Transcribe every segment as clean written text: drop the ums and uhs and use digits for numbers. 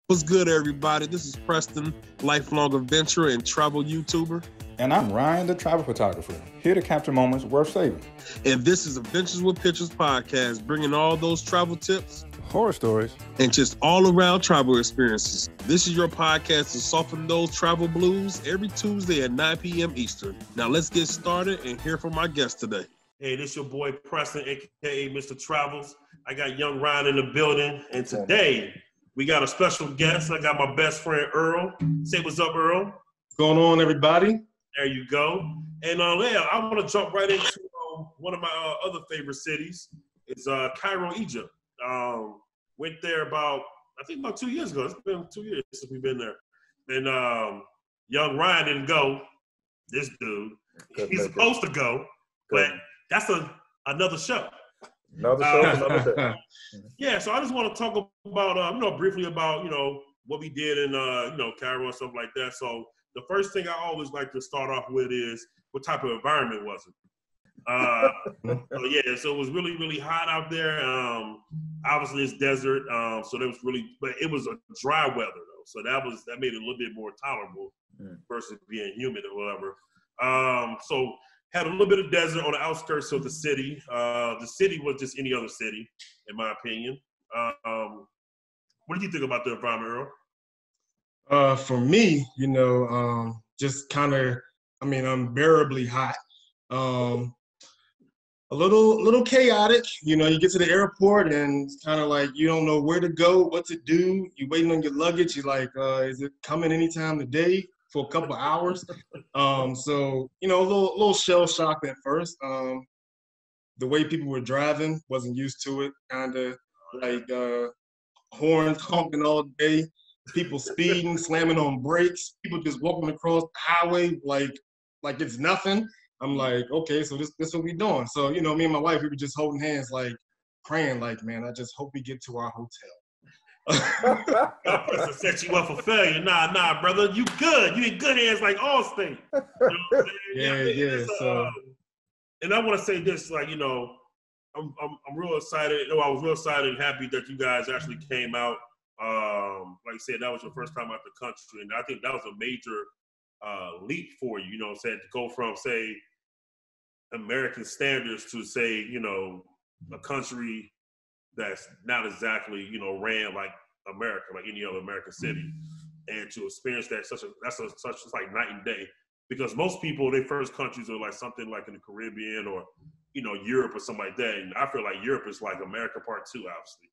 What's good, everybody? This is Preston, lifelong adventurer and travel YouTuber. And I'm Ryan, the travel photographer, here to capture moments worth saving. And this is Adventures with Pictures podcast, bringing all those travel tips, horror stories, and just all-around travel experiences. This is your podcast to soften those travel blues every Tuesday at 9 p.m. Eastern. Now let's get started and hear from our guest today. Hey, this your boy Preston, a.k.a. Mr. Travels. I got young Ryan in the building, and today we got a special guest. I got my best friend, Earl. Say what's up, Earl. What's going on, everybody? There you go. And yeah, I want to jump right into one of my other favorite cities. It's Cairo, Egypt. Went there about 2 years ago. It's been 2 years since we've been there. And young Ryan didn't go. This dude. He's supposed to go, but that's another show. Another day. Yeah, so I just want to talk about, briefly about, what we did in, Cairo and stuff like that. So the first thing I always like to start off with is what type of environment was it? So it was really, really hot out there. Obviously it's desert, so there was but it was a dry weather though. So that made it a little bit more tolerable versus being humid or whatever. So had a little bit of desert on the outskirts of the city. The city was just any other city, in my opinion. What do you think about the environment, Earl? For me, just kind of, unbearably hot. A little chaotic. You get to the airport and it's kind of like you don't know where to go, what to do. You're waiting on your luggage. You're like, is it coming anytime today? For a couple of hours. So, a little shell shocked at first. The way people were driving, wasn't used to it. Kind of like horns honking all day, people speeding, slamming on brakes, people just walking across the highway like it's nothing. I'm like, okay, so this what we doing. So, me and my wife, we were just holding hands, like praying, like, man, I just hope we get to our hotel. To set you up for failure. Nah, brother, you good. You in good hands like Allstate. So, and I want to say this, I'm real excited. I was real excited and happy that you guys actually came out. Like I said, that was your first time out the country, and I think that was a major leap for you. To go from say American standards to say a country that's not exactly, ran like America, like any other American city. And to experience that, it's like night and day. Because most people, their first countries are like something like in the Caribbean or, Europe or something like that. And I feel like Europe is like America part two, obviously.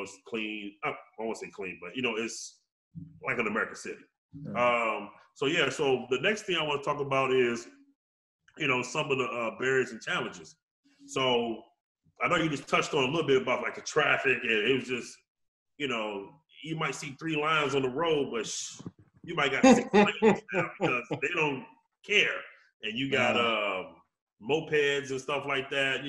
It's clean. I won't say clean, but, it's like an American city. So the next thing I want to talk about is, some of the barriers and challenges. So I know you just touched on a little bit about like the traffic, and it was just, you might see 3 lines on the road, but you might got 6 lanes now because they don't care. And you got mopeds and stuff like that,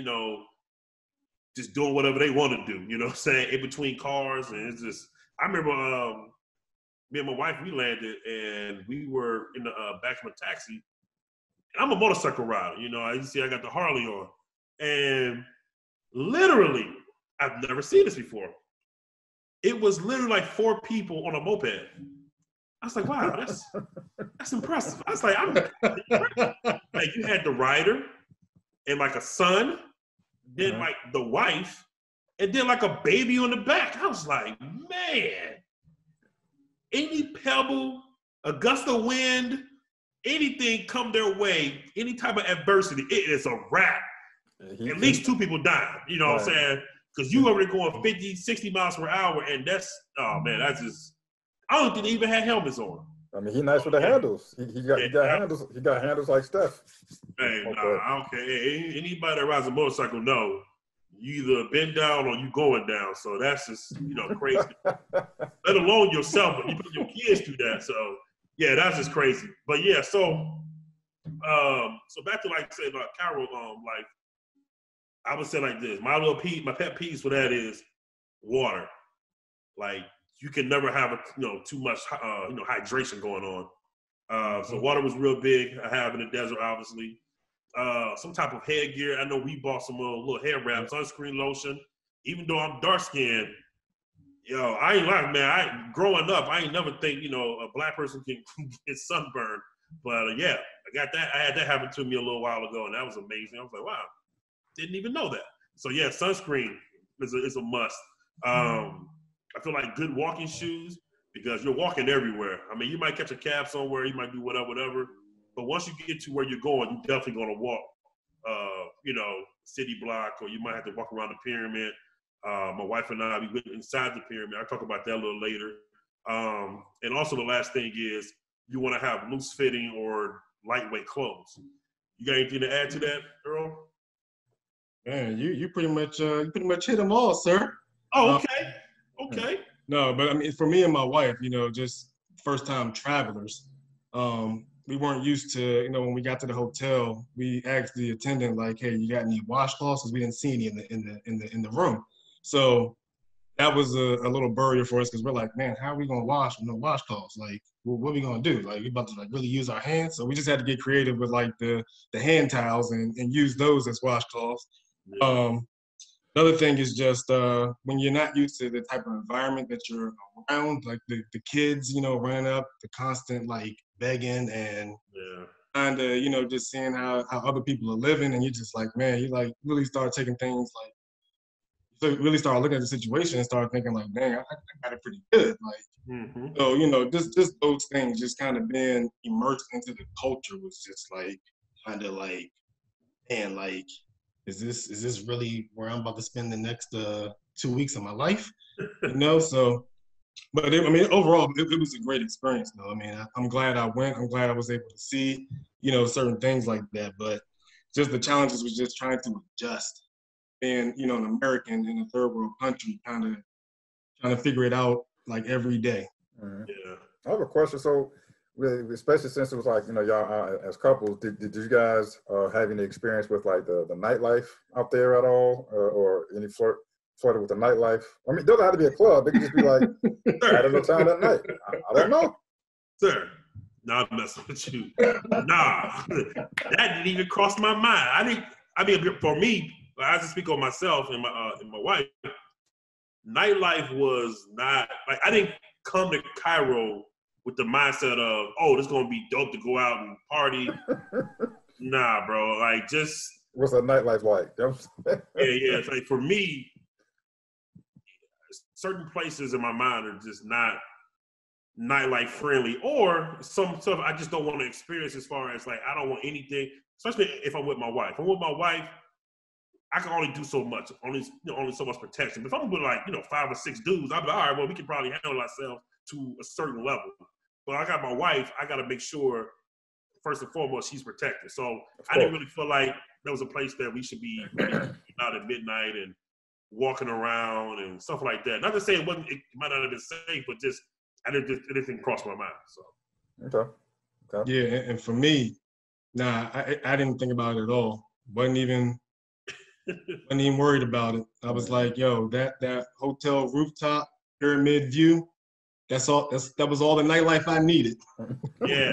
just doing whatever they want to do, what I'm saying, in between cars. And it's just, I remember me and my wife, we landed and we were in the back of a taxi. And I'm a motorcycle rider, you see I got the Harley on. And literally, I've never seen this before. It was literally like 4 people on a moped. I was like, wow, that's impressive. I was like, like you had the rider and like a son, then like the wife, and then like a baby on the back. I was like, man, any pebble, a gust of wind, anything come their way, any type of adversity, it is a wrap. At least 2 people died, what I'm saying? Because you already going 50, 60 miles per hour, and that's just, I don't think they even had helmets on. He nice with the handles. He got handles. He got handles like Steph. Hey, I don't care. Hey, anybody that rides a motorcycle know you either bend down or you going down. So that's just, crazy. Let alone yourself, but you put your kids through that. So yeah, that's just crazy. But yeah, so back to like say about Cairo, like I would say like this. My pet peeve for that is water. Like you can never have too much hydration going on. So water was real big. I have in the desert, obviously. Some type of headgear. I know we bought some little hair wrap, sunscreen lotion. Even though I'm dark skinned, Yo, I ain't lying, man. Growing up, I ain't never think, a black person can get sunburned. But yeah, I got that. I had that happen to me a little while ago, and that was amazing. I was like, wow, didn't even know that. So yeah, sunscreen is a must. I feel like good walking shoes because you're walking everywhere. I mean, you might catch a cab somewhere, you might do whatever. But once you get to where you're going, you're definitely going to walk, city block, or you might have to walk around the pyramid. My wife and I, we went inside the pyramid. I'll talk about that a little later. And also the last thing is you want to have loose fitting or lightweight clothes. You got anything to add to that, Earl? Man, you pretty much hit them all, sir. Oh, okay. No, but I mean, for me and my wife, just first time travelers, we weren't used to, when we got to the hotel, we asked the attendant like, "Hey, you got any washcloths?" Because we didn't see any in the room. So that was a little barrier for us because we're like, man, how are we gonna wash with no washcloths? Like, well, what are we gonna do? Like, we about to like really use our hands? So we just had to get creative with like the hand towels and use those as washcloths. Yeah. Another thing is just when you're not used to the type of environment that you're around, like the kids, running up, the constant like begging and kind of, just seeing how other people are living, and you're just like, man, you like really start taking things like, so really start looking at the situation and start thinking like, dang, I got it pretty good. Like, so, just those things, just kind of being immersed into the culture was just like, kind of like, man, like, is this really where I'm about to spend the next 2 weeks of my life? So, but overall, it was a great experience, though. I mean, I'm glad I went. I'm glad I was able to see, certain things like that. But just the challenges was just trying to adjust. And, an American in a third world country kind of trying to figure it out like every day. Mm-hmm. Yeah. I have a question. So, especially since it was like, y'all as couples, did you guys have any experience with like the nightlife out there at all, or any flirted with the nightlife? I mean, it doesn't have to be a club. It could just be like at a time at night. I don't know. Sir, nah, I'm messing with you. Nah, that didn't even cross my mind. I mean, for me, I have to speak on myself and my wife. Nightlife was not like I didn't come to Cairo with the mindset of, oh, this is gonna be dope to go out and party. Nah, bro. Like just what's that nightlife like? yeah. It's like for me, certain places in my mind are just not nightlife friendly, or some stuff I just don't want to experience. As far as like, I don't want anything, especially if I'm with my wife. If I'm with my wife, I can only do so much, only so much protection. But if I'm with like 5 or 6 dudes, I'll be like, all right, well, we can probably handle ourselves to a certain level. But I got my wife, I got to make sure, first and foremost, she's protected. So I didn't really feel like there was a place that we should be out at midnight and walking around and stuff like that. Not to say it might not have been safe, but just it didn't cross my mind. So okay. Yeah, and for me, nah, I didn't think about it at all. Wasn't even worried about it. I was like, yo, that hotel rooftop pyramid view, that was all the nightlife I needed. Yeah,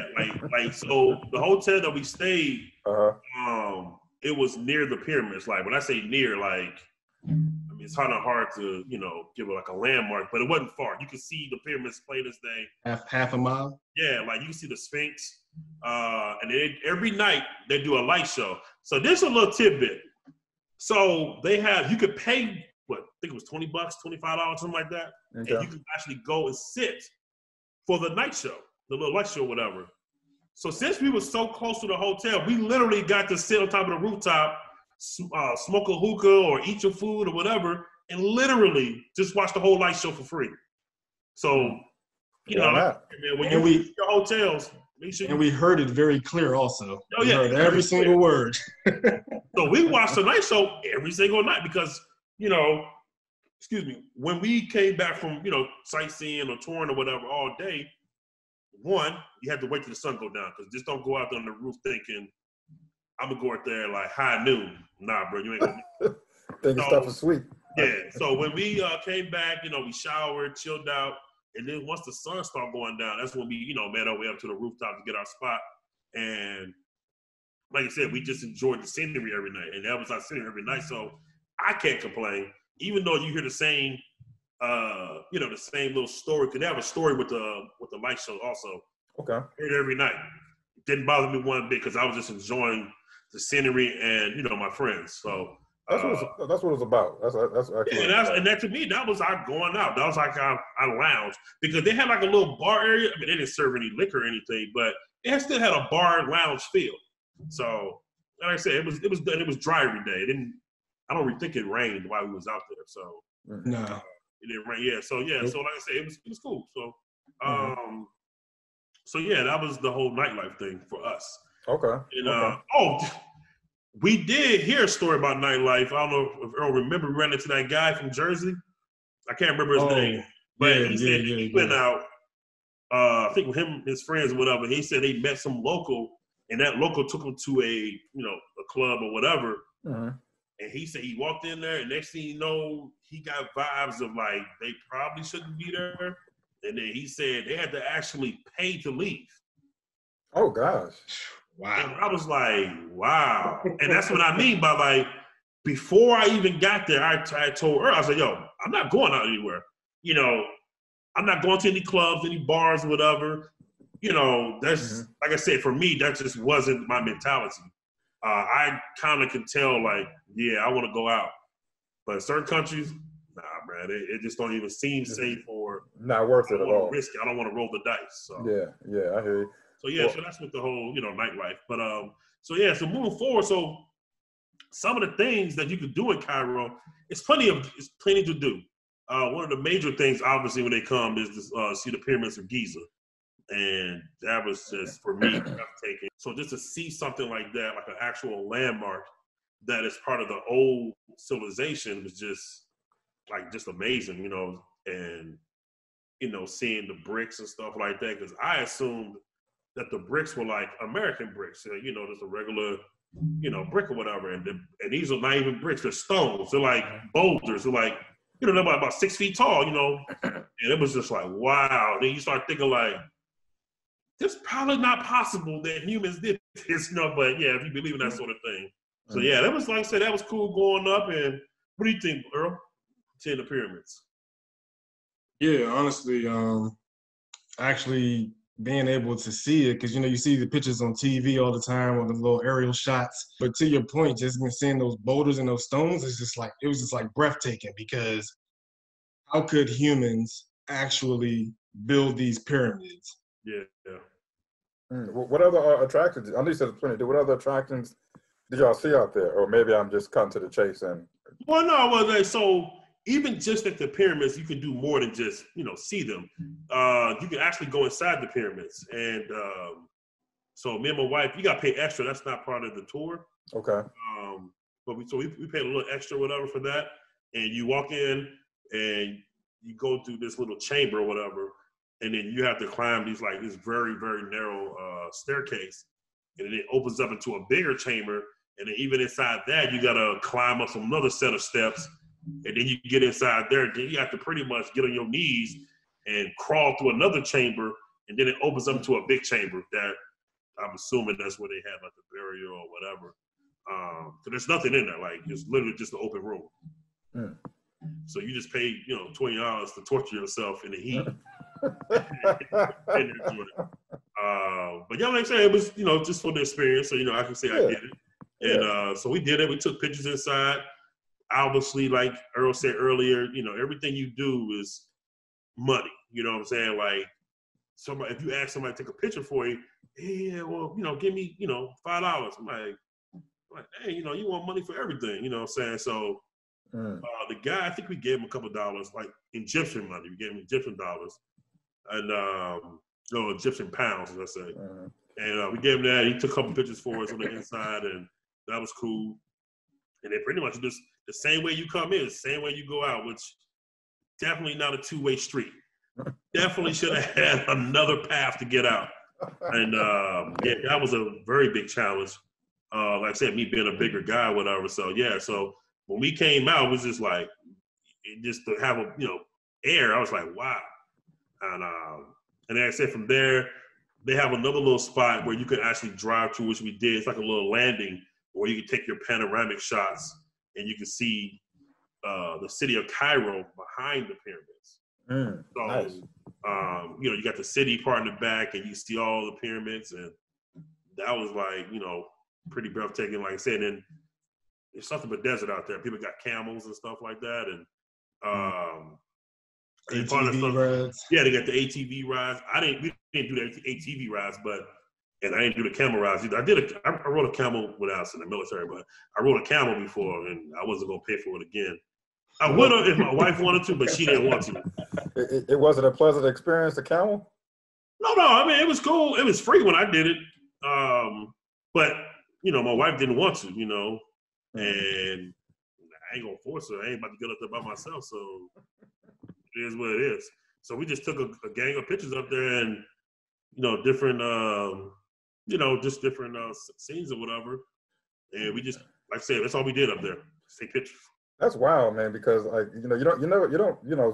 like so the hotel that we stayed, it was near the pyramids. Like when I say near, like I mean it's kind of hard to give it like a landmark, but it wasn't far. You could see the pyramids plain as day. Half a mile. Yeah, like you can see the Sphinx, and every night they do a light show. So there's a little tidbit. So you could pay, I think it was $20, $25, something like that. Okay. And you could actually go and sit for the night show, the little light show, whatever. So since we were so close to the hotel, we literally got to sit on top of the rooftop, smoke a hookah or eat your food or whatever, and literally just watch the whole light show for free. So, when you leave your hotels, and we heard it very clear also. Oh, yeah. We heard every single word. So we watched the night show every single night because, when we came back from, sightseeing or touring or whatever all day, one, you had to wait till the sun go down because just don't go out there on the roof thinking, I'm going to go out there like high noon. Nah, bro, you ain't going to thinking stuff is sweet. Yeah, so when we came back, we showered, chilled out, and then once the sun started going down, that's when we, made our way up to the rooftop to get our spot. And like I said, we just enjoyed the scenery every night, and that was our scenery every night. So I can't complain, even though you hear the same the same little story. Cause they have a story with the light show also. Okay. Every night. It didn't bother me one bit because I was just enjoying the scenery and my friends. So that's what it's about. That's actually. And that to me, that was our going out. That was like our lounge because they had like a little bar area. I mean, they didn't serve any liquor or anything, but it still had a bar and lounge feel. So, like I said, it was dry every day. It didn't. I don't really think it rained while we was out there. So no, it didn't rain. Yeah. So yeah. So like I said, it was cool. So so yeah, that was the whole nightlife thing for us. Okay. And we did hear a story about nightlife. I don't know if Earl remember. We ran into that guy from Jersey. I can't remember his name, but he said he went out. I think with him and his friends or whatever. He said they met some local, and that local took him to a club or whatever. And he said he walked in there, and next thing you know, he got vibes of like they probably shouldn't be there. And then he said they had to actually pay to leave. Oh gosh. Wow. And I was like, wow. And that's what I mean by like, before I even got there, I told her, I said, yo, I'm not going out anywhere. I'm not going to any clubs, any bars, whatever. That's, like I said, for me, that just wasn't my mentality. I kind of can tell, like, yeah, I want to go out. But certain countries, nah, man, it just don't even seem safe or not worth it at all. Risky. I don't want to roll the dice. So. Yeah, I hear you. So yeah, so that's with the whole, nightlife. But so moving forward, so some of the things that you could do in Cairo, it's plenty to do. One of the major things, obviously, when they come is to see the pyramids of Giza. And that was just, for me, breathtaking. So just to see something like that, like an actual landmark that is part of the old civilization was just amazing, and, seeing the bricks and stuff like that. Because I assumed that the bricks were like American bricks, just a regular, brick or whatever. And these are not even bricks, they're stones. They're like boulders. They're like, they're about 6 feet tall, And it was just like, wow. Then you start thinking like, it's probably not possible that humans did this, but yeah, if you believe in that sort of thing. So yeah, that was, like I said, that was cool going up. And what do you think, Earl? Seeing the pyramids. Yeah, honestly, actually being able to see it, because you see the pictures on TV all the time on the little aerial shots. But to your point, just seeing those boulders and those stones, it was just like breathtaking, because how could humans actually build these pyramids? Yeah. What other attractions? I know you said plenty. What other attractions did y'all see out there? Or maybe I'm just cutting to the chase. So even just at the pyramids, you can do more than just, see them. You can actually go inside the pyramids. And so me and my wife, you got to pay extra. That's not part of the tour. Okay. But we paid a little extra, whatever, for that. And you walk in and you go through this little chamber or whatever. And then you have to climb this very, very narrow staircase. And then it opens up into a bigger chamber. And then even inside that, you got to climb up another set of steps. And then you get inside there. Then you have to pretty much get on your knees and crawl through another chamber. And then it opens up to a big chamber that I'm assuming that's where they had like the burial or whatever. So there's nothing in there. Like, it's literally just an open room. Mm. So you just pay, $20 to torture yourself in the heat. But yeah, like I said, it was, just for the experience. So, I can say I did it. And so we did it. We took pictures inside. Obviously, like Earl said earlier, everything you do is money. You know what I'm saying? Like, if you ask somebody to take a picture for you, yeah, well, give me, $5. I'm like, hey, you want money for everything. You know what I'm saying? So the guy, I think we gave him a couple of dollars, like Egyptian money. We gave him Egyptian dollars. And Egyptian pounds, as I say. And we gave him that. He took a couple pictures for us on the inside, and that was cool. And they pretty much just the same way you come in, the same way you go out, which definitely not a two-way street. Definitely should have had another path to get out. And that was a very big challenge. Like I said, me being a bigger guy, whatever. So so when we came out, it was just like, just to have air. I was like, wow. And like I said, from there, they have another little spot where you can actually drive to, which we did. It's like a little landing where you can take your panoramic shots and you can see the city of Cairo behind the pyramids. So, nice. You got the city part in the back, and you see all the pyramids, and that was like, pretty breathtaking. Like I said, and there's something but desert out there. People got camels and stuff like that, and ATV rides. Yeah, they got the ATV rides. We didn't do the ATV rides, and I didn't do the camel rides either. I rode a camel when I was in the military, but I rode a camel before, and I wasn't gonna pay for it again. I would have if my wife wanted to, but she didn't want to. It wasn't a pleasant experience, the camel? No. I mean, it was cool. It was free when I did it. But my wife didn't want to, and I ain't gonna force her. I ain't about to get up there by myself, so it is what it is. So we just took a gang of pictures up there, and different, just different scenes or whatever. And we just, like I said, that's all we did up there. Just take pictures. That's wild, man. Because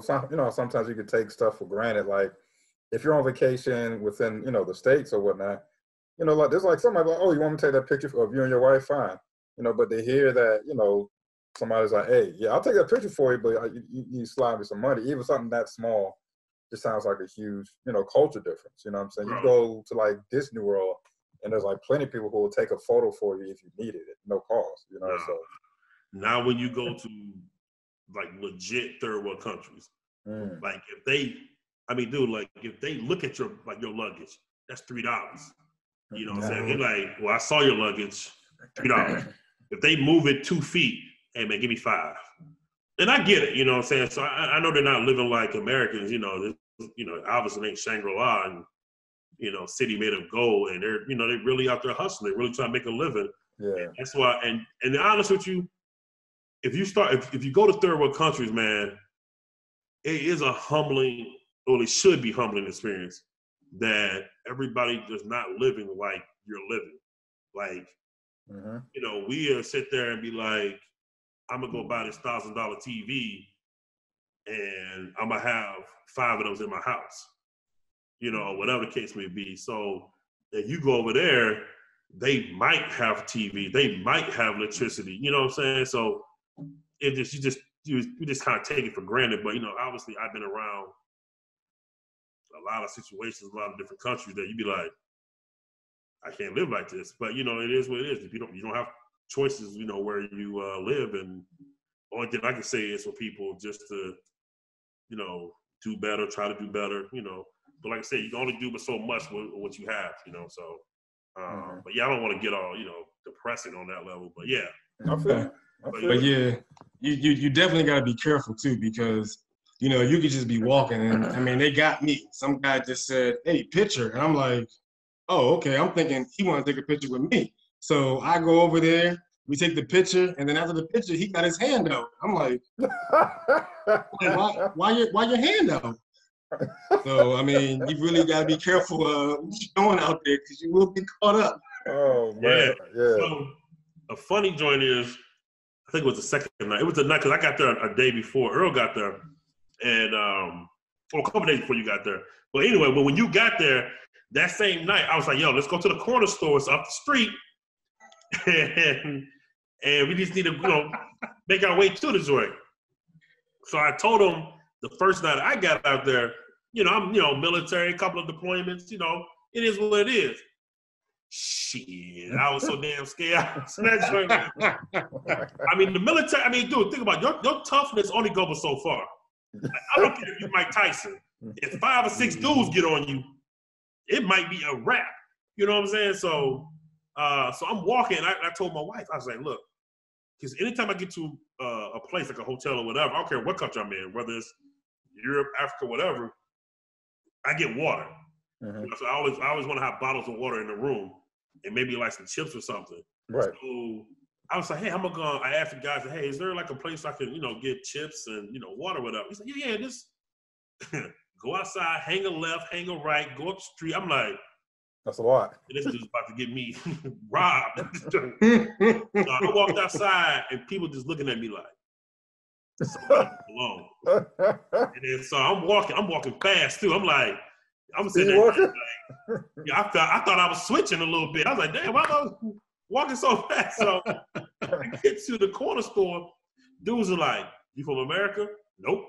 sometimes you could take stuff for granted. Like if you're on vacation within, the States or whatnot, like there's like somebody like, oh, you want me to take that picture of you and your wife? Fine. But they hear that, somebody's like, hey, yeah, I'll take that picture for you, but you slide me some money. Even something that small just sounds like a huge, culture difference. You know what I'm saying? You go to like Disney World and there's like plenty of people who will take a photo for you if you needed it, no cost, so. Now when you go to like legit third world countries, like if they look at your luggage, that's $3. You know what I'm saying? They're like, well, I saw your luggage, $3. If they move it 2 feet, hey man, give me $5. And I get it, you know what I'm saying? So I know they're not living like Americans, obviously they ain't Shangri-La and, city made of gold, and they're really out there hustling. They're really trying to make a living. Yeah. And that's why, and to be honest with you, if you go to third world countries, man, it is a humbling, or it should be humbling experience that everybody is not living like you're living. Like, we sit there and be like, I'm gonna go buy this $1,000 TV and I'm gonna have 5 of those in my house, whatever the case may be. So if you go over there, they might have TV, they might have electricity, you know what I'm saying? So you just kind of take it for granted. But obviously I've been around a lot of situations, a lot of different countries that you'd be like, I can't live like this. But it is what it is. If you don't have choices, where you live, and the only thing I can say is for people just to, do better, try to do better, But like I said, you can only do but so much with what you have, So, but yeah, I don't want to get all depressing on that level. But yeah, but yeah, you definitely got to be careful too, because you could just be walking, and I mean they got me. Some guy just said, "Hey, picture," and I'm like, "Oh, okay." I'm thinking he want to take a picture with me, so I go over there. We take the picture, and then after the picture, he got his hand out. I'm like, "Why your hand out?" So I mean, you really got to be careful what you're doing out there, because you will get caught up. Oh man, yeah. So a funny joint is, I think it was the second night. It was the night because I got there a day before Earl got there, and a couple days before you got there. But anyway, when you got there that same night, I was like, "Yo, let's go to the corner store. It's up the street, and we just need to, make our way to the joint." So I told him the first night I got out there, I'm military, a couple of deployments, it is what it is. Shit, I was so damn scared. I mean, the military, dude, think about it. Your toughness only goes so far. I don't care if you're Mike Tyson. If 5 or 6 dudes get on you, it might be a wrap. You know what I'm saying? So I'm walking. I told my wife, I was like, look, because anytime I get to a place like a hotel or whatever, I don't care what country I'm in, whether it's Europe, Africa, whatever, I get water. So I always want to have bottles of water in the room, and maybe like some chips or something. Right. So I was like, hey, I asked the guys, hey, is there like a place I can, get chips and, water, whatever? He's like, yeah, just go outside, hang a left, hang a right, go up the street. I'm like, that's a lot. This dude's about to get me robbed. So I walked outside, and people just looking at me like, somebody alone. And then so I'm walking fast too. I'm like, I'm sitting there. Like, yeah, I thought I was switching a little bit. I was like, damn, why am I walking so fast? So I get to the corner store. Dudes are like, You from America? Nope.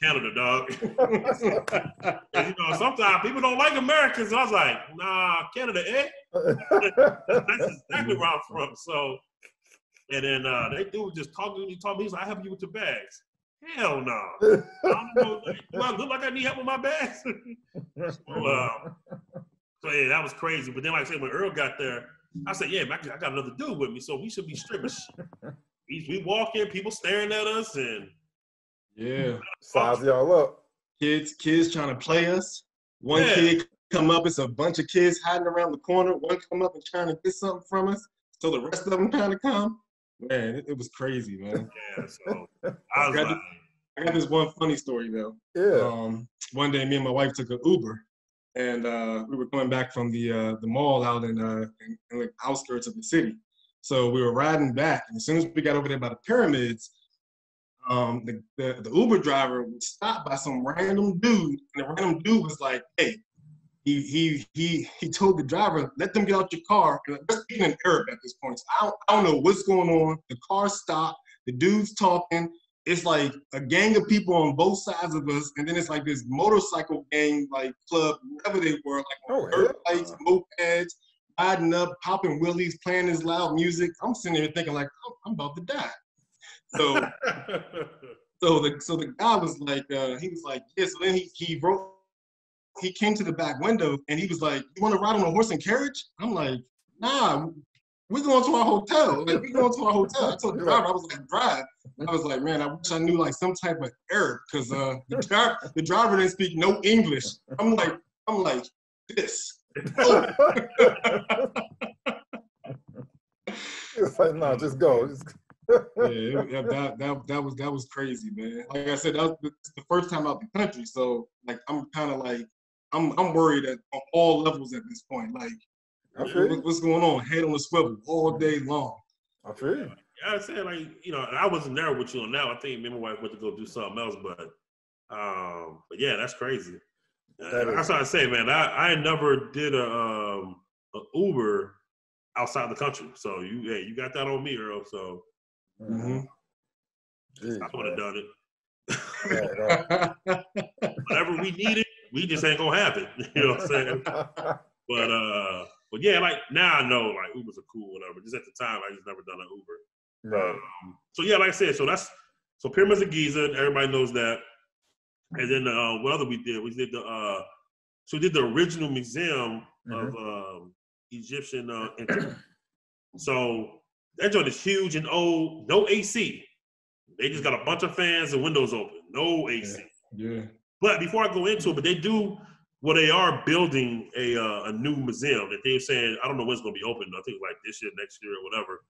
Canada, dog. And, sometimes people don't like Americans. I was like, nah, Canada, eh? That's exactly where I'm from. So, and then they do just talking. He told me, he's like, I help you with your bags. Hell no. I don't know. Do I look like I need help with my bags? So yeah, that was crazy. But then, like I said, when Earl got there, I said, yeah, man, I got another dude with me, so we should be stripping. We walk in, people staring at us, and size y'all up. Kids trying to play us. One kid come up, it's a bunch of kids hiding around the corner. One come up and trying to get something from us, so the rest of them trying to come. Man, it was crazy, man. Yeah, so I got this one funny story though. Yeah. One day, me and my wife took an Uber, and we were coming back from the mall out in the outskirts of the city. So we were riding back, and as soon as we got over there by the pyramids, the Uber driver was stopped by some random dude, and the random dude was like, "Hey," he told the driver, "Let them get out your car." And we're speaking in Arab at this point, so I don't know what's going on. The car stopped. The dude's talking. It's like a gang of people on both sides of us, and then it's like this motorcycle gang, like club, whatever they were, like dirt bikes, mopeds, riding up, popping wheelies, playing this loud music. I'm sitting there thinking like, oh, I'm about to die. So, so the guy was like, he was like, yeah. So then he came to the back window and he was like, you want to ride on a horse and carriage? I'm like, nah, we're going to our hotel. Like, we're going to our hotel. I told the driver, I was like, drive. I was like, man, I wish I knew like some type of Arab, because the driver didn't speak no English. I'm like this. It's like, no, just go. That was crazy, man. Like I said, that was the first time out the country, so like I'm kind of like I'm worried on all levels at this point. Like, what's going on? Head on the swivel all day long. I feel you. Yeah, I said, like, I wasn't there with you on that. I think me and my wife went to go do something else, but yeah, that's crazy. That's what I say, man. I never did a Uber outside the country, so you got that on me, Earl. So I would have done it. Whatever we needed, we just ain't gonna have it. You know what I'm saying? But yeah, like now I know like Ubers are cool, whatever. Just at the time, I just never done an Uber. Right. So yeah, like I said, so Pyramids of Giza, everybody knows that. And then what other we did? We did the original museum of Egyptian antiquity. So that joint is huge and old, no AC. They just got a bunch of fans and windows open, no AC. Yeah. But before I go into it, but they are building a new museum that they're saying, I don't know when it's gonna be open. I think like this year, next year, or whatever.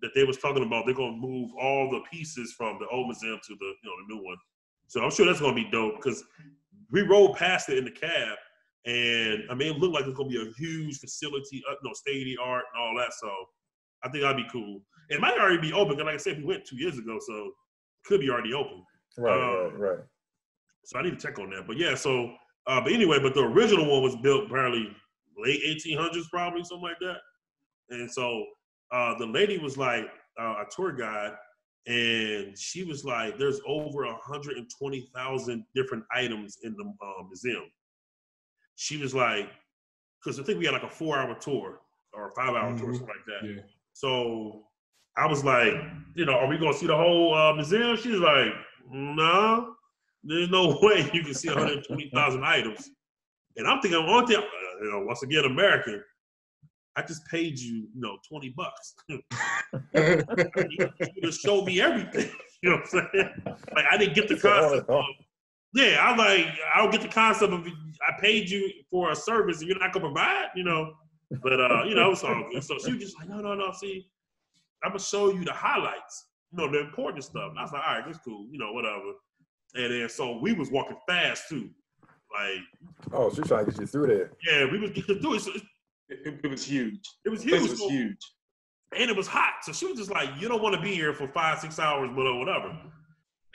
That they was talking about, they're gonna move all the pieces from the old museum to the the new one. So I'm sure that's gonna be dope, because we rode past it in the cab, and I mean it looked like it's gonna be a huge facility, state of the art and all that. So I think that'd be cool. And it might already be open, because like I said, we went 2 years ago, so it could be already open. Right. So I need to check on that. But yeah, so but anyway, but the original one was built apparently late 1800s, probably something like that. And so the lady was like a tour guide, and she was like, there's over 120,000 different items in the museum. She was like, because I think we had like a 4-hour tour or a 5-hour tour, something like that. Yeah. So I was like, are we going to see the whole museum? She was like, no, there's no way you can see 120,000 items. And I'm thinking, once again, American, I just paid you, $20. You just showed me everything. You know what I'm saying? Like, I didn't get the concept of, I'm like, I don't get the concept of, I paid you for a service and you're not gonna provide, But it's all good. So she was just like, no, see, I'm gonna show you the highlights, the important stuff. And I was like, all right, that's cool, whatever. And then so we was walking fast too, like. She's trying to get you through there. Yeah, we was getting through it. So it was huge. It was huge. It was huge. And it was hot. So she was just like, you don't want to be here for 5-6 hours, whatever.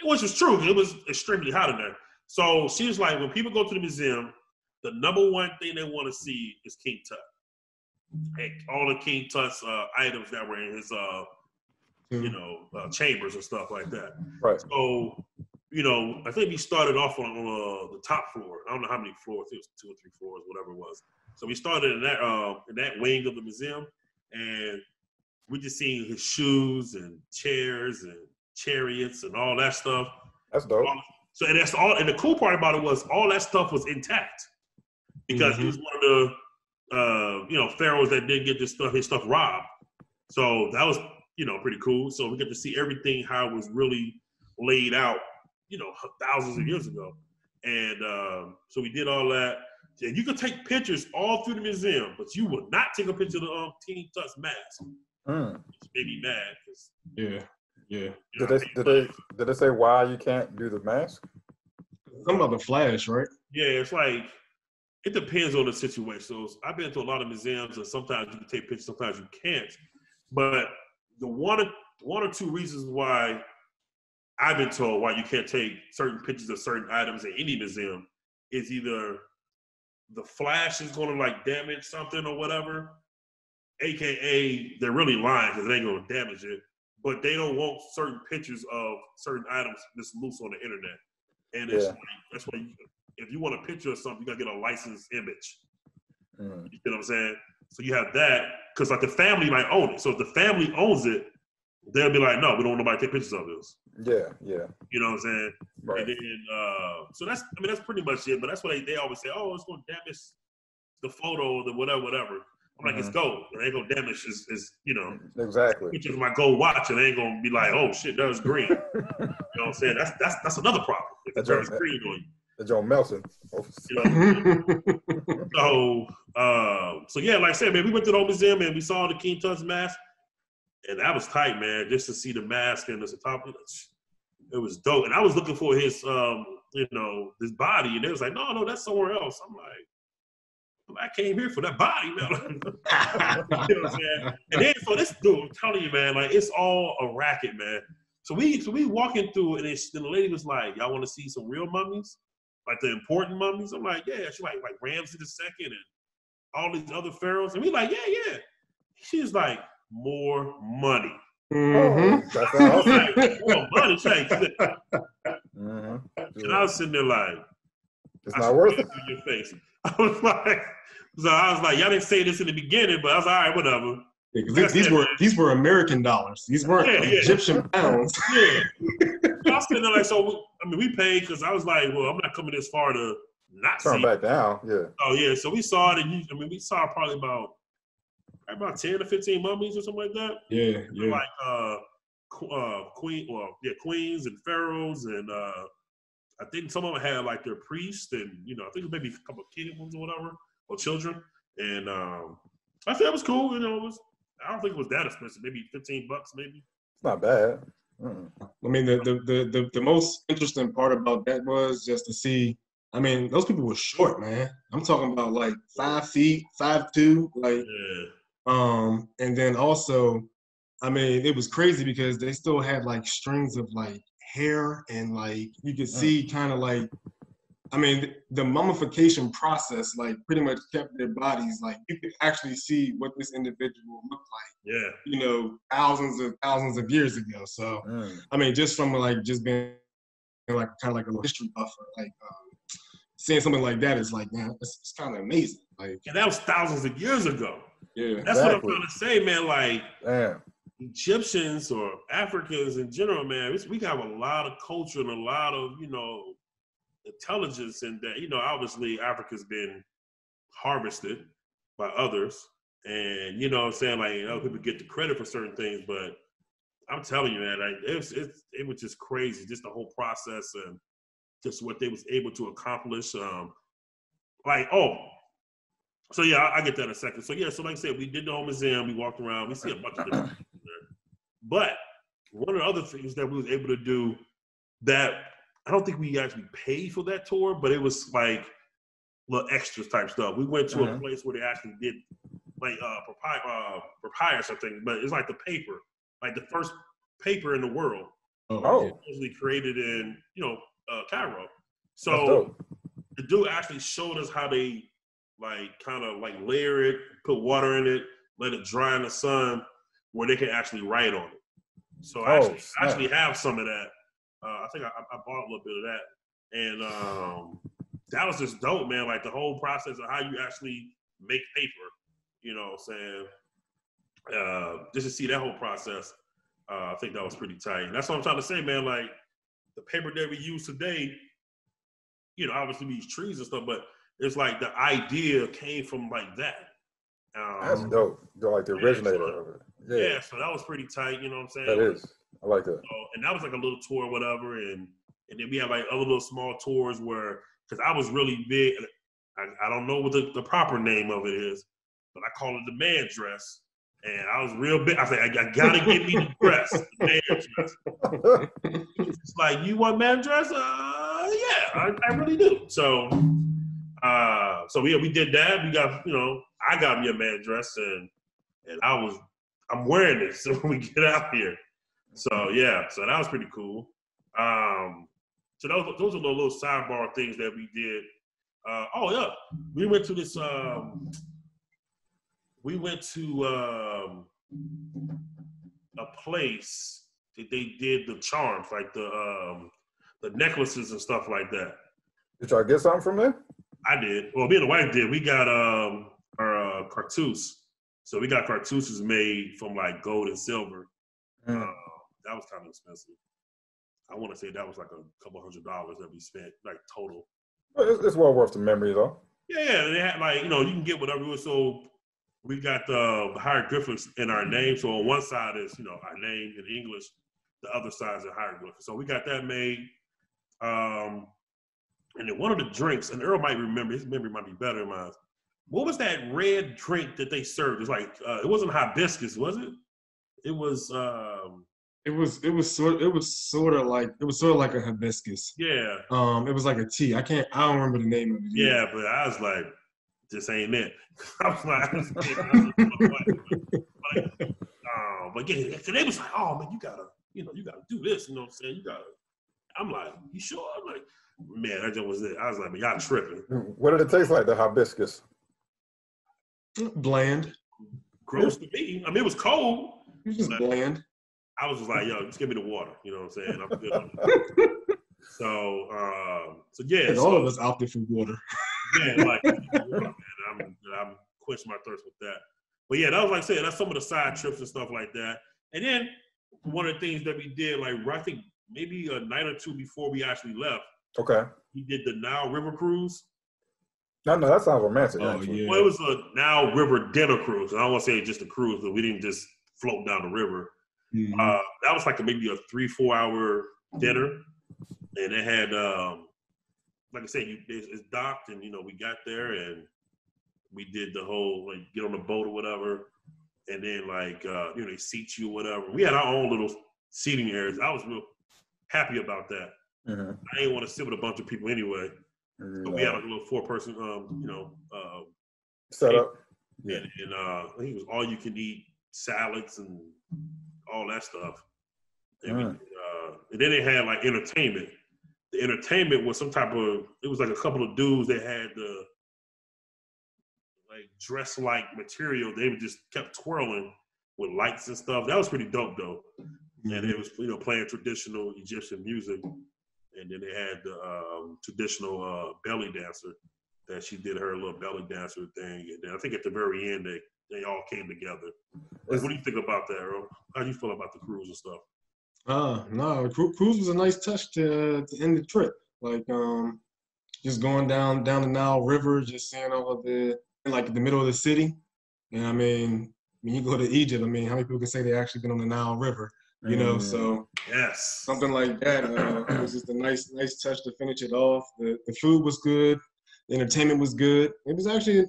Which was true. It was extremely hot in there. So she was like, when people go to the museum, the number one thing they want to see is King Tut. And all the King Tut's items that were in his chambers and stuff like that. Right. So, I think we started off on the top floor. I don't know how many floors. It was 2 or 3 floors, whatever it was. So we started in that wing of the museum, and we just seen his shoes and chairs and chariots and all that stuff. That's dope. So and that's all. And the cool part about it was all that stuff was intact because he was one of the pharaohs that didn't get his stuff robbed. So that was pretty cool. So we get to see everything how it was really laid out, thousands of years ago. And so we did all that. And you could take pictures all through the museum, but you would not take a picture of the King Tut's mask. Which made me mad. Yeah. Did they say why you can't do the mask? Something about the flash, right? Yeah, it's like, it depends on the situation. So I've been to a lot of museums, and sometimes you can take pictures, sometimes you can't. But the one or two reasons why I've been told why you can't take certain pictures of certain items in any museum is either the flash is going to damage something or whatever, AKA they're really lying because it ain't going to damage it, but they don't want certain pictures of certain items that's loose on the internet. And that's why if you want a picture of something, you got to get a licensed image. You know what I'm saying? So you have that, because the family might own it. So if the family owns it, they'll be like, no, we don't want nobody to take pictures of this. Yeah. You know what I'm saying? Right. And then, so that's pretty much it. But that's why they always say, oh, it's going to damage the photo, the whatever. I'm like, it's gold. It ain't going to damage Exactly. pictures of my gold watch. It ain't going to be like, oh, shit, that was green. You know what I'm saying? That's another problem. If it turns green on you. The Joe Melson. So yeah, like I said, man, we went to the old museum and we saw the King Tut's mask. And that was tight, man, just to see the mask and the top. It was dope. And I was looking for his, his body. And they was like, no, that's somewhere else. I'm like, I came here for that body, man. You know what I'm saying? And then, so this dude, I'm telling you, man, it's all a racket, man. So we walking through, and then the lady was like, y'all want to see some real mummies? Like the important mummies? I'm like, yeah. She's like Ramses II and all these other pharaohs. And we like, yeah. She's like, more money. That's awesome. More money. And I was sitting there like, it's not worth it. In your face. I was like, y'all didn't say this in the beginning, but I was like, all right, whatever. Yeah, these were American dollars. These weren't Egyptian pounds. Yeah. I was sitting there like, so we paid because I was like, well, I'm not coming this far to not turn see back down. Yeah. Oh yeah. So we saw it, and we saw probably about 10 to 15 mummies or something like that. Yeah. Like queens and pharaohs, and I think some of them had like their priests, and I think maybe a couple of kings or whatever, or children. And I thought it was cool. I don't think it was that expensive. Maybe $15, maybe. It's not bad. I mean, the most interesting part about that was just to see. I mean, those people were short, man. I'm talking about like 5 feet, 5'2", like. Yeah. And then also, I mean, it was crazy because they still had like strings of like hair, and like you could see kind of like, I mean, the mummification process like pretty much kept their bodies, like you could actually see what this individual looked like. Yeah. Thousands of years ago. So, I mean, just from like just being like kind of like a little history buffer, like seeing something like that is like, man, it's kind of amazing. Like, and that was thousands of years ago. Yeah, that's what I'm trying to say, man. Like, damn. Egyptians or Africans in general, man, we have a lot of culture and a lot of, intelligence, and that, obviously Africa's been harvested by others, and what I'm saying, like, people get the credit for certain things, but I'm telling you, man, like, it was just crazy, just the whole process and just what they was able to accomplish. So yeah, I get that in a second. So yeah, so like I said, we did the whole museum, we walked around, we see a bunch of different things there. But one of the other things that we was able to do that I don't think we actually paid for that tour, but it was like little extras type stuff. We went to a place where they actually did like papyrus or something, but it's like the paper, like the first paper in the world. Supposedly created in Cairo. So the dude actually showed us how they kind of layer it, put water in it, let it dry in the sun, where they can actually write on it. So I actually have some of that. I think I bought a little bit of that. And that was just dope, man. Like the whole process of how you actually make paper, you know what I'm saying? Just to see that whole process, I think that was pretty tight. And that's what I'm trying to say, man. Like the paper that we use today, you know, obviously we use trees and stuff, but it's like the idea came from like that. That's dope. You're like the originator of it. Yeah, so that was pretty tight, you know what I'm saying? That is. I like that. So, and that was like a little tour or whatever. And then we had like other little small tours where, because I was really big, I don't know what the proper name of it is, but I call it the man dress. And I was real big. I said, I gotta get me the dress, the man dress. It's like, you want man dress? Yeah, I really do. So yeah, we did that. We got, you know, I got me a man dress and I'm wearing it so when we get out here. So yeah, so that was pretty cool. So those are the little sidebar things that we did. Oh yeah, we went to this. We went to a place that they did the charms, like the necklaces and stuff like that. Did y'all get something from there? I did. Well, me and the wife did. We got our cartouches. So we got cartouches made from like gold and silver. That was kind of expensive. I want to say that was like a couple $100 that we spent, like total. Well, it's well worth the memory, though. Yeah, they had like, you know, you can get whatever. So we got the hieroglyphics in our name. So on one side is, you know, our name in English. The other side is the hieroglyphics. So we got that made. And then one of the drinks, and Earl might remember, his memory might be better than mine. What was that red drink that they served? It was like, it wasn't hibiscus, was it? It was sort of like a hibiscus. Yeah. It was like a tea. I don't remember the name of it. Yeah, but I was like, this ain't it. I was like, but yeah, they was like, oh man, you gotta do this. You know what I'm saying? I'm like, you sure? I'm like, man, that just was it. I was like, man, y'all tripping. What did it taste like, the hibiscus? Bland. Gross to me. I mean, it was cold. It was just bland. I was just like, yo, just give me the water. You know what I'm saying? I'm good on it. So yeah. And all of us out there for water. Yeah, like, man, I'm quenching my thirst with that. But yeah, that was like I said, that's some of the side trips and stuff like that. And then one of the things that we did, like I think maybe a night or two before we actually left. Okay. We did the Nile River cruise. No, that sounds romantic. Oh, actually. yeah. Well, it was a Nile River dinner cruise. I don't want to say just a cruise, but we didn't just float down the river. Mm-hmm. That was like maybe a 3-4 hour dinner, and it had, like I said, it's docked, and you know we got there and we did the whole like get on the boat or whatever, and then like you know they seat you or whatever. We had our own little seating areas. I was real happy about that. Mm-hmm. I didn't want to sit with a bunch of people anyway. So we had a little 4-person, you know, set up. Yeah. And I think it was all you can eat salads and all that stuff. And, and then they had like entertainment. The entertainment was some type of, it was like a couple of dudes that had the like dress-like material. They just kept twirling with lights and stuff. That was pretty dope though. And it was, you know, playing traditional Egyptian music. And then they had the traditional belly dancer that she did her little belly dancer thing. And then I think at the very end, they all came together. Like, what do you think about that, Earl? How do you feel about the cruise and stuff? No, cruise was a nice touch to end the trip. Like just going down the Nile River, just seeing all of the middle of the city. And I mean, when you go to Egypt, I mean, how many people can say they actually been on the Nile River? You know, so yes, something like that. It was just a nice touch to finish it off. The food was good, the entertainment was good. It was actually a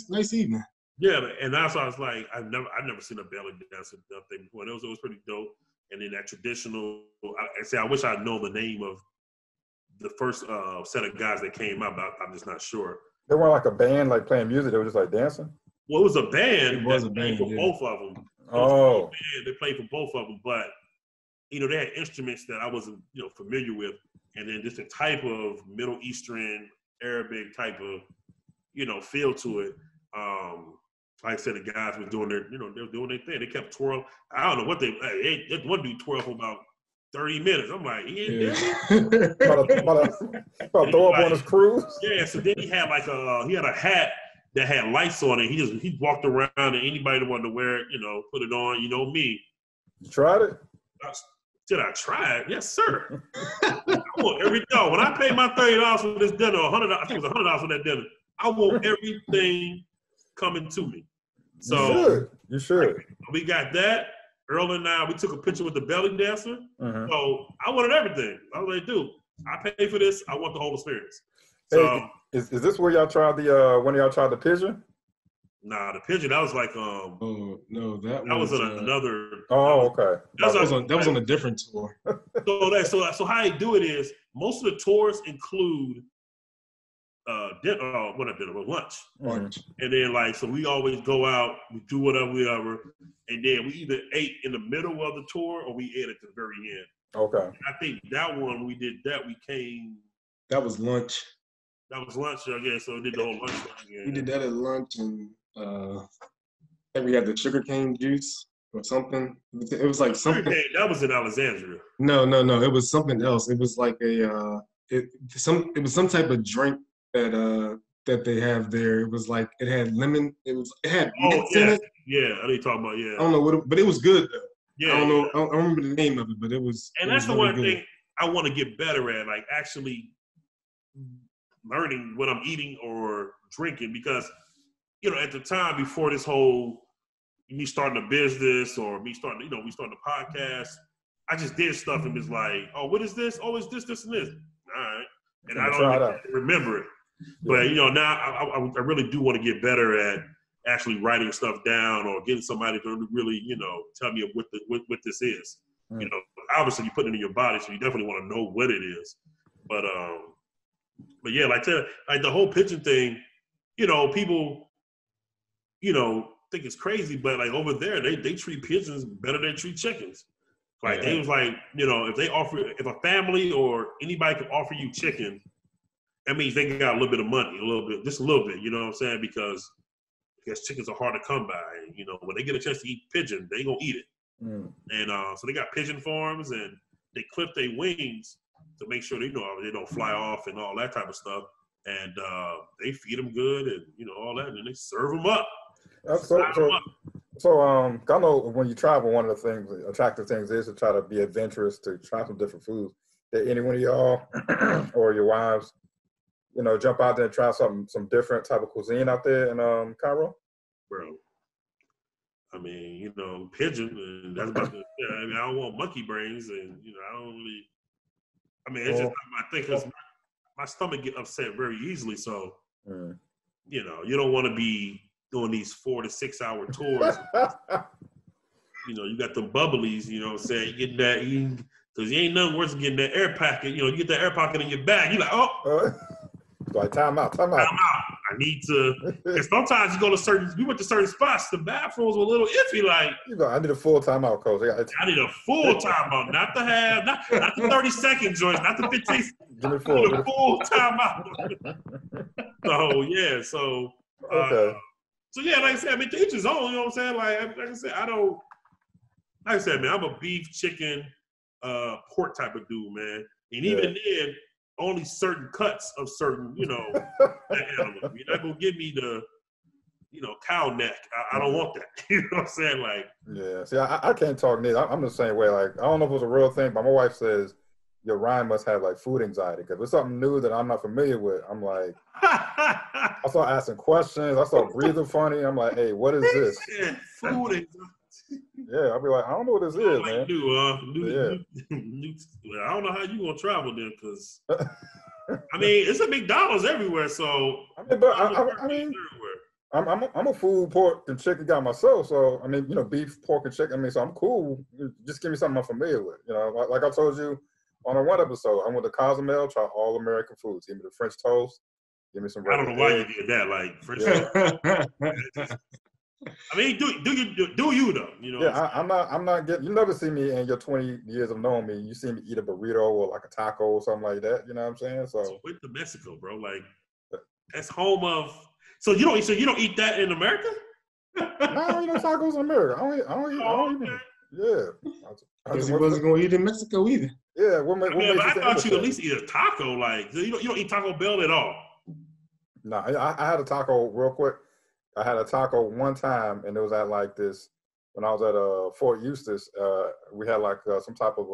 nice evening. Yeah, and that's why I was like, I've never seen a belly dancer thing before. It was pretty dope. And then that traditional, I wish I'd known the name of the first set of guys that came out, but I'm just not sure. They weren't like a band, like playing music. They were just like dancing. Well, it was a band. It was a band for both of them. Oh, they played for both of them, but you know they had instruments that I wasn't familiar with, and then just a type of Middle Eastern Arabic type of feel to it. like I said, the guys were doing they were doing their thing. They kept twirling. I don't know what they one dude twirled for about 30 minutes. I'm like, he ain't dead. About to throw up on his cruise. Yeah, so then he had a hat that had lights on it. He walked around, and anybody that wanted to wear it, put it on. You know me. You tried it? Did I try it? Yes, sir. I want every dog. When I paid my $30 for this dinner, $100, I think it was $100 for that dinner. I want everything coming to me. So you should. We got that. Earl and I, we took a picture with the belly dancer. Mm-hmm. So I wanted everything. I was like, dude, I pay for this. I want the whole experience. So hey, is this where y'all tried when y'all tried the pigeon? Nah, the pigeon, that was like oh no, that was another. Oh, okay. That was on a different tour. So how they do it is most of the tours include lunch. Mm-hmm. And then so we always go out, we do whatever, and then we either ate in the middle of the tour or we ate at the very end. Okay. And I think that one we did that That was lunch. That was lunch, I guess. So we did the whole lunch thing. Yeah. We did that at lunch, and I think we had the sugarcane juice or something. It was like something. That was in Alexandria. No. It was something else. It was like it was some type of drink that they have there. It was like it had lemon. It had mints in it. Yeah, I know you're talking about. Yeah. I don't know but it was good though. Yeah. I don't know. I don't remember the name of it, but it was. And that's the one thing I want to get better at, like actually learning what I'm eating or drinking, because at the time before this whole me starting a business or me starting we starting a podcast, I just did stuff and was like, oh, what is this? Oh, it's this, this, and this. All right, and I don't even remember it. But now I really do want to get better at actually writing stuff down or getting somebody to really tell me what this is. Mm. Obviously you put it in your body, so you definitely want to know what it is. But yeah, like the whole pigeon thing, people, think it's crazy, but like over there, they treat pigeons better than they treat chickens. Like they was like, if a family or anybody can offer you chicken, that means they got a little bit of money, just a little bit, you know what I'm saying? Because chickens are hard to come by. And, when they get a chance to eat pigeon, they gonna eat it. Mm. And so they got pigeon farms, and they clip their wings to make sure they don't fly off and all that type of stuff. And they feed them good and all that, and then they serve them up. So I know when you travel, one of the attractive things is to try to be adventurous, to try some different foods. Did any one of y'all or your wives, jump out there and try some different type of cuisine out there in Cairo? Bro, I mean, pigeon, and that's about the. I don't want monkey brains, and I don't really. I mean, it's just not my thing, because my stomach get upset very easily. So, you don't want to be doing these 4 to 6 hour tours. You got them bubblies. You know what I'm saying? Getting that, because you ain't nothing worse than getting that air pocket. You get that air pocket in your bag. You're like, oh. Like time out. I need to. And sometimes we went to certain spots. The bathrooms were a little iffy. Like, I need a full timeout, coach. I need a full timeout, not the half, not the 30-second joints, not the 15. Give me I need a full timeout. So yeah, so okay. So yeah, like I said, I mean, to each his own. You know what I'm saying? Like I said, like I said, man, I'm a beef, chicken, pork type of dude, man. And even then, only certain cuts of certain, animal. You're not gonna give me the, cow neck. I don't want that. You know what I'm saying? Like, yeah. See, I can't talk neither. I'm the same way. Like, I don't know if it's a real thing, but my wife says your Ryan must have like food anxiety, because it's something new that I'm not familiar with. I'm like, I start asking questions. I start breathing funny. I'm like, hey, what is this? Yeah, food anxiety. Yeah, I'll be like, I don't know what this is, man. I don't know how you gonna travel then, because I mean, it's a McDonald's everywhere. So I'm a food, pork and chicken guy myself. So I mean, beef, pork, and chicken. I mean, so I'm cool. Just give me something I'm familiar with. Like I told you on one episode, I went to Cozumel, try all American foods. Give me the French toast. Give me some. I don't know why you did that. Like French toast. I mean, do you though? Yeah, I'm not getting. You never see me in your 20 years of knowing me. You see me eat a burrito or like a taco or something like that. You know what I'm saying? So went to Mexico, bro. Like that's home of. So you don't eat that in America? No, I don't eat no tacos in America. I don't eat them. Yeah. I Because just he went wasn't for, going to eat in Mexico either. yeah, what made But you I think thought you at imitate? least eat a taco. Like you don't eat Taco Bell at all. No, I had a taco real quick. I had a taco one time, and it was at like this when I was at Fort Eustis. We had like some type of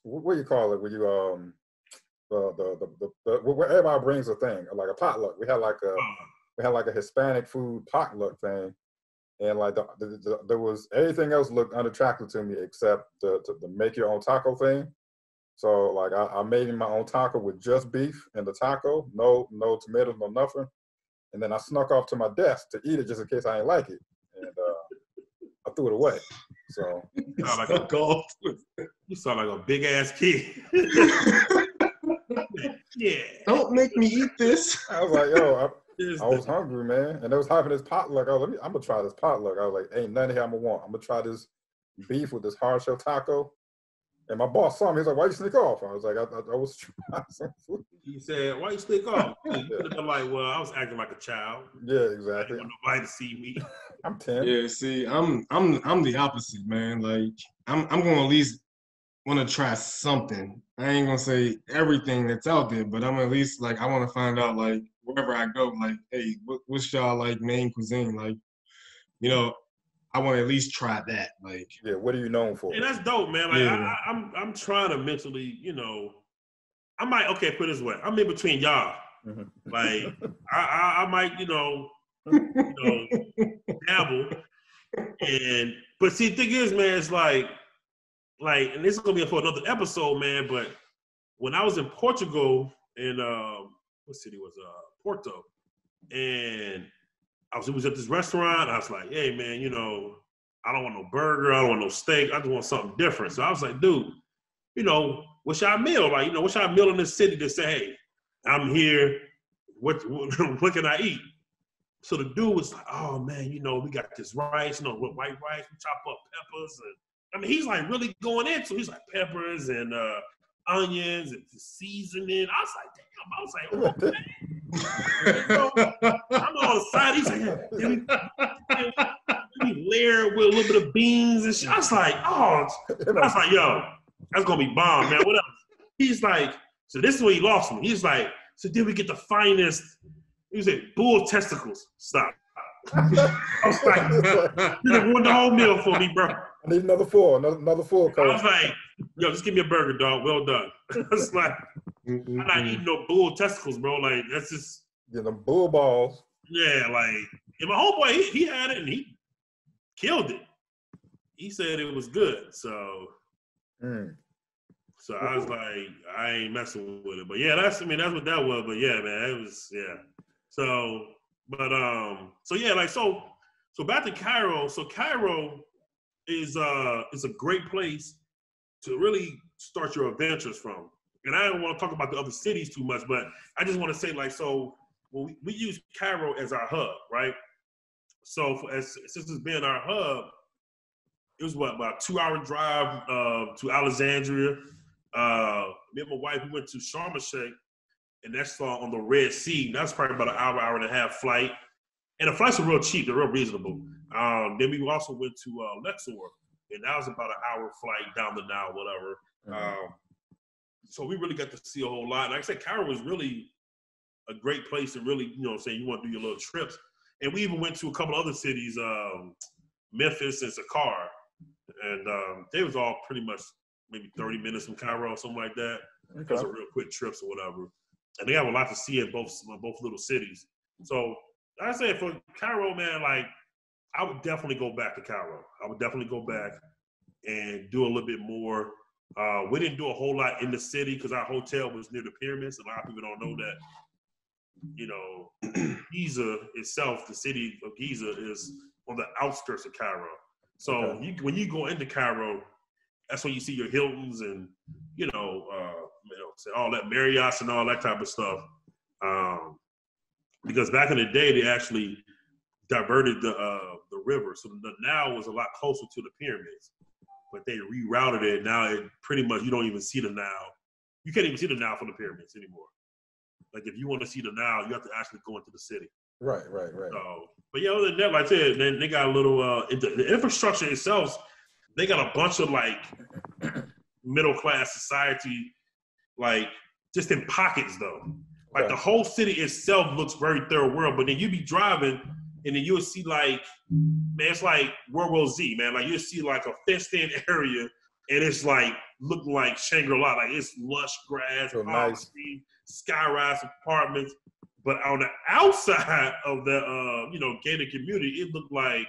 what do you call it? When you where everybody brings a thing like a potluck. We had like a Hispanic food potluck thing, and like there was everything else looked unattractive to me except the make your own taco thing. So like I made my own taco with just beef and the taco, no tomatoes, no nothing. And then I snuck off to my desk to eat it just in case I didn't like it. And I threw it away. So You sound like a big ass kid. Yeah. Don't make me eat this. I was like, yo, I was hungry, man. And they was having this potluck. I'm gonna try this potluck. I was like, ain't nothing here I'm gonna want. I'm gonna try this beef with this hard shell taco. And my boss saw me. He's like, "Why you sneak off?" I was like, "I was trying some food." He said, "Why you sneak off?" You could have been like, "Well, I was acting like a child. Yeah, I exactly. didn't want nobody to see me." I'm 10. Yeah, see, I'm the opposite, man. Like I'm gonna at least want to try something. I ain't gonna say everything that's out there, but I'm at least like I want to find out like wherever I go, like, hey, what's y'all like main cuisine? Like, I want to at least try that. Like, yeah, what are you known for? And that's dope, man. Like yeah. I'm trying to mentally, I might put it this way. I'm in between y'all. Mm-hmm. Like I might, dabble. But see, the thing is, man, it's like, and this is gonna be for another episode, man. But when I was in Portugal, in what city was Porto, and it was at this restaurant. I was like, hey, man, I don't want no burger. I don't want no steak. I just want something different. So I was like, dude, what's y'all meal? Like, what's y'all meal in this city to say, hey, I'm here. What can I eat? So the dude was like, oh, man, we got this rice, with white rice. We chop up peppers. And he's like really going into it. He's like peppers and onions and seasoning. I was like, damn. I was like, oh, man. I'm on the side. He's like, we layer it with a little bit of beans and shit. I was like, yo, that's gonna be bomb, man. What else? He's like, so this is where he lost me. He's like, so did we get the finest? He said, bull testicles. Stop. I was like, you ruined the whole meal for me, bro. I need another full coach. I was like, yo, just give me a burger, dog. Well done. I was like, I'm not eating no bull testicles, bro. Like, that's just. Yeah, the bull balls. Yeah, like, and my homeboy, he had it and he killed it. He said it was good. So I was like, I ain't messing with it. But yeah, that's what that was. But yeah, man, it was, yeah. So back to Cairo. So Cairo is a great place to really start your adventures from. And I don't want to talk about the other cities too much, but I just want to say, like, so we use Cairo as our hub, right? So since it's been our hub, it was about a 2-hour drive to Alexandria. Me and my wife, we went to Sharm el-Sheikh, and that's on the Red Sea. That's probably about an hour and a half flight. And the flights are real cheap. They're real reasonable. Then we also went to Luxor, and that was about an hour flight down the Nile, whatever. Mm-hmm. So we really got to see a whole lot. Like I said, Cairo was really a great place to really, say you want to do your little trips. And we even went to a couple other cities, Memphis and Saqqara. And they was all pretty much maybe 30 minutes from Cairo or something like that. Okay. Those are real quick trips or whatever. And they have a lot to see in both little cities. So like I said, for Cairo, man, like I would definitely go back to Cairo. I would definitely go back and do a little bit more. We didn't do a whole lot in the city because our hotel was near the pyramids. A lot of people don't know that, Giza itself, the city of Giza, is on the outskirts of Cairo. So okay. When you go into Cairo, that's when you see your Hiltons and, all that Marriott's and all that type of stuff. Because back in the day, they actually diverted the river. So the Nile was a lot closer to the pyramids. But they rerouted it. Now it pretty much, you don't even see the Nile. You can't even see the Nile from the pyramids anymore. Like if you want to see the Nile, you have to actually go into the city. Right. So But yeah, other than that, like I said, then they got a little the infrastructure itself. They got a bunch of like middle class society, like just in pockets though. Like the whole city itself looks very third world, but then you be driving and then you'll see like, man, it's like World War Z, man. Like you'll see like a fenced in area and it's like looking like Shangri-La. Like it's lush grass, so palm nice. trees, sky-rise apartments. But on the outside of the gated community, it looked like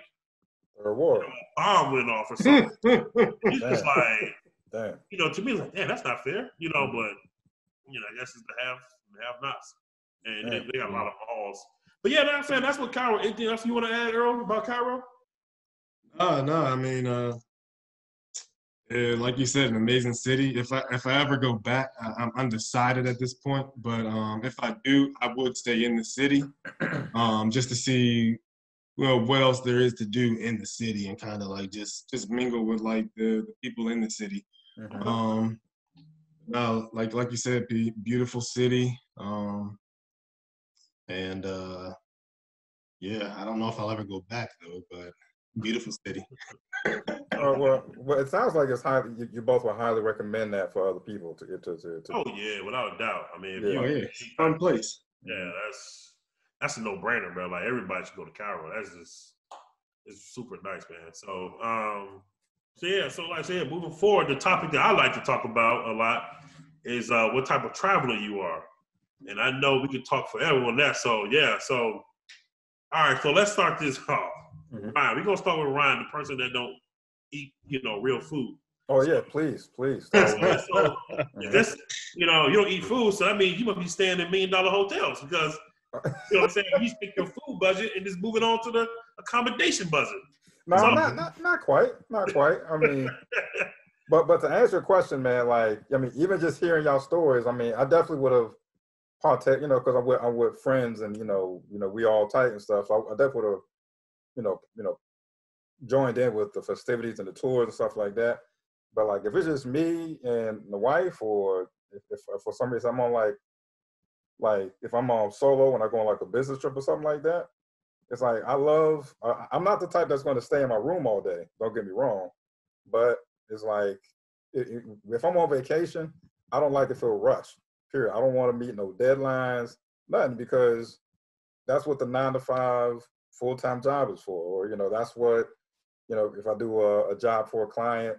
Or war. a bomb went off or something. It's just like, Damn. to me, it's like, damn, that's not fair. But I guess it's the have-nots, and they got a lot of malls. But yeah, I'm saying that's what Cairo. Anything else you want to add, Earl, about Cairo? No, I mean, like you said, an amazing city. If I ever go back, I'm undecided at this point. But if I do, I would stay in the city, just to see, what else there is to do in the city, and kind of like just mingle with like the people in the city. Mm-hmm. Now, like you said, beautiful city, and yeah, I don't know if I'll ever go back though, but beautiful city. Well, it sounds like it's highly. You both would highly recommend that for other people to. Oh yeah, without a doubt. I mean, Fun place. Yeah, that's a no-brainer, bro. Like everybody should go to Cairo. It's super nice, man. So so like I said, moving forward, the topic that I like to talk about a lot is what type of traveler you are. And I know we could talk forever on that. So all right. So let's start this off. Mm-hmm. Ryan, we're gonna start with Ryan, the person that don't eat, real food. Oh yeah, please. So this, you don't eat food, so that means you must be staying in $1 million hotels because you know what I'm saying. You take your food budget and just moving on to the accommodation budget. No, not quite. I mean, but to answer your question, man, like I mean, even just hearing y'all stories, I mean, I definitely would have partake, because I'm with friends and we all tight and stuff. So I definitely would have, joined in with the festivities and the tours and stuff like that. But like if it's just me and the wife, or if for some reason I'm on like if I'm on solo and I go on like a business trip or something like that, it's like I'm not the type that's going to stay in my room all day. Don't get me wrong, but it's like if I'm on vacation, I don't like to feel rushed. Period. I don't want to meet no deadlines, nothing, because that's what the 9-to-5 full-time job is for. Or that's what if I do a job for a client,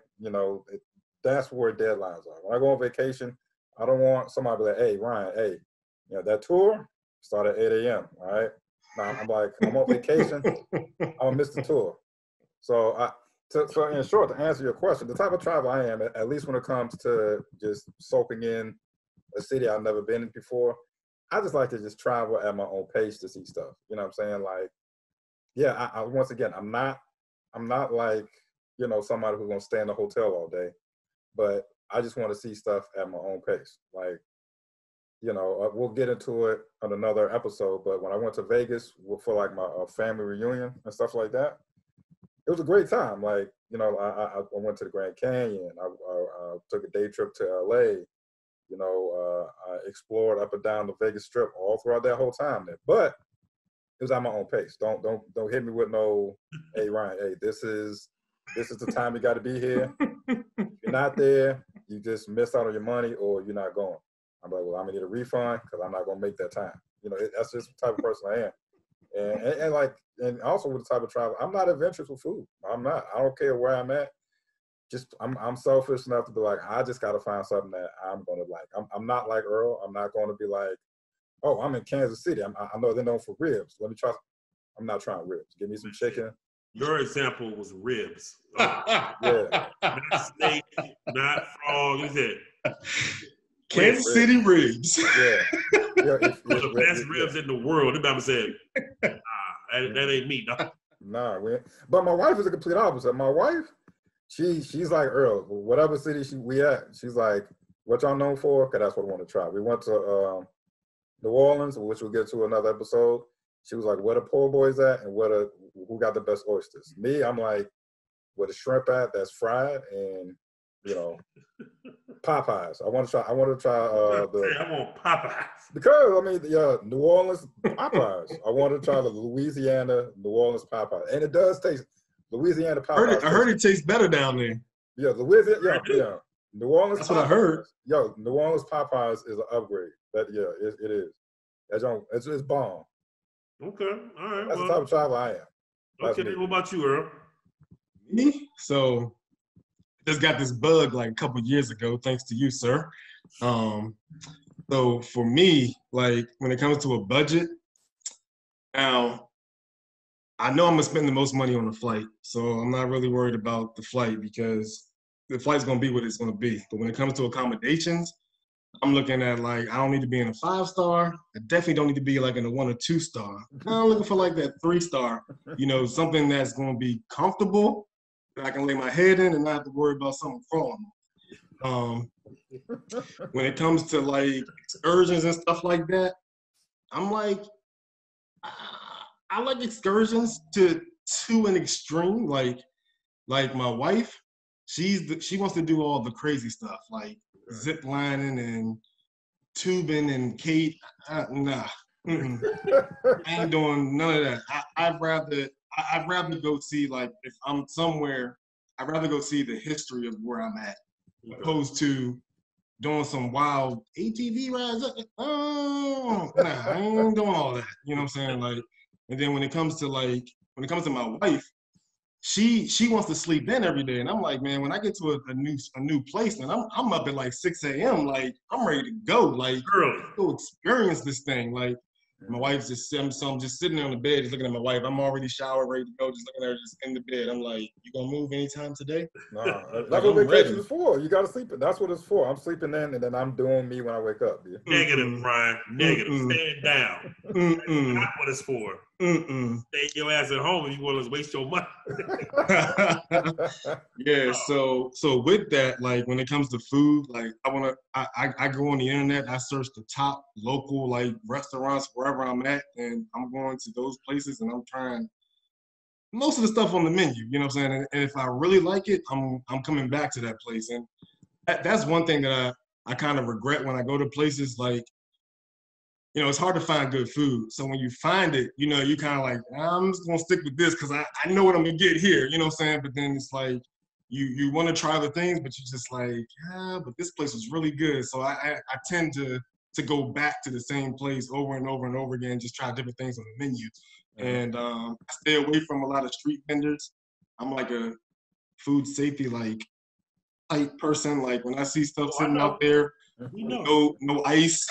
that's where deadlines are. When I go on vacation, I don't want somebody to be like, hey, Ryan, hey, that tour start at 8 a.m., all right? Now, I'm like, I'm on vacation, I'm going to miss the tour. So, so in short, to answer your question, the type of travel I am, at least when it comes to just soaking in a city I've never been in before, I just like to just travel at my own pace to see stuff. You know what I'm saying? Like, yeah, I once again, I'm not like, somebody who's going to stay in a hotel all day, but I just want to see stuff at my own pace. Like, we'll get into it on another episode, but when I went to Vegas for like my family reunion and stuff like that, it was a great time. Like, I went to the Grand Canyon. I took a day trip to LA. I explored up and down the Vegas Strip all throughout that whole time there. But it was at my own pace. Don't hit me with no, hey Ryan, hey, this is the time you got to be here. If you're not there, you just missed out on your money, or you're not going. I'm like, well, I'm gonna need a refund because I'm not gonna make that time. That's just the type of person I am. And also with the type of travel, I'm not adventurous with food. I'm not. I don't care where I'm at. Just I'm selfish enough to be like, I just got to find something that I'm gonna like. I'm not like Earl. I'm not going to be like, oh, I'm in Kansas City. I know they're known for ribs. Let me try. I'm not trying ribs. Give me some chicken. Your example was ribs. Yeah. Not steak, not frog. Is it? Kansas City ribs. Yeah. The best ribs in the world. Everybody said, that ain't me. Nah, but my wife is a complete opposite. My wife, she's like Earl. Whatever city we at, she's like, what y'all known for? Because that's what I want to try. We went to New Orleans, which we'll get to another episode. She was like, where the poor boys at, and who got the best oysters? Me, I'm like, where the shrimp at that's fried, and you know, Popeyes. I want to try. I want to try I want Popeyes. because I mean, yeah, New Orleans Popeyes. I want to try the Louisiana New Orleans Popeyes, and it does taste Louisiana Popeyes. I heard it tastes better down there. Yeah, Louisiana. Yeah. New Orleans. That's Popeyes, what I heard. Yo, New Orleans Popeyes is an upgrade. It is. It's bomb. Okay, all right. That's the type of travel I am. That's Okay, me. what about you, Earl? Me? So just got this bug like a couple years ago, thanks to you, sir. So for me, like when it comes to a budget, now I know I'm gonna spend the most money on the flight, so I'm not really worried about the flight because the flight's gonna be what it's gonna be. But when it comes to accommodations, I'm looking at like I don't need to be in a 5-star. I definitely don't need to be like in a 1 or 2-star. I'm looking for like that 3-star. You know, something that's gonna be comfortable that I can lay my head in and not have to worry about something crawling. When it comes to like excursions and stuff like that, I'm like, I like excursions to an extreme. Like my wife, she wants to do all the crazy stuff, like zip lining and tubing and Kate. Nah, I ain't doing none of that. I'd rather go see, like, if I'm somewhere, I'd rather go see the history of where I'm at, opposed to doing some wild ATV rides. Nah, I ain't doing all that. You know what I'm saying? Like, and then when it comes to my wife, she wants to sleep in every day, and I'm like, man, when I get to a new place, man, I'm up at like 6 a.m. Like, I'm ready to go. Like, go experience this thing. Like, my wife's so I'm just sitting there on the bed, just looking at my wife. I'm already showered, ready to go, just looking at her, just in the bed. I'm like, you gonna move anytime today? Nah, that's what vacation is for. You gotta sleep. That's what it's for. I'm sleeping in, and then I'm doing me when I wake up. Yeah. Negative, Brian. Negative. Stand down. That's not what it's for. Stay your ass at home if you want to waste your money. Yeah. So with that, like when it comes to food, like I go on the internet, I search the top local like restaurants wherever I'm at, and I'm going to those places and I'm trying most of the stuff on the menu. You know what I'm saying? And if I really like it, I'm coming back to that place. And that's one thing that I kind of regret when I go to places like, you know, it's hard to find good food. So when you find it, you know, you kind of like, I'm just going to stick with this because I know what I'm going to get here. You know what I'm saying? But then it's like, you want to try other things, but you're just like, yeah, but this place was really good. So I tend to go back to the same place over and over and over again, just try different things on the menu. And I stay away from a lot of street vendors. I'm like a food safety, like, type person. Like when I see stuff sitting out there, no ice,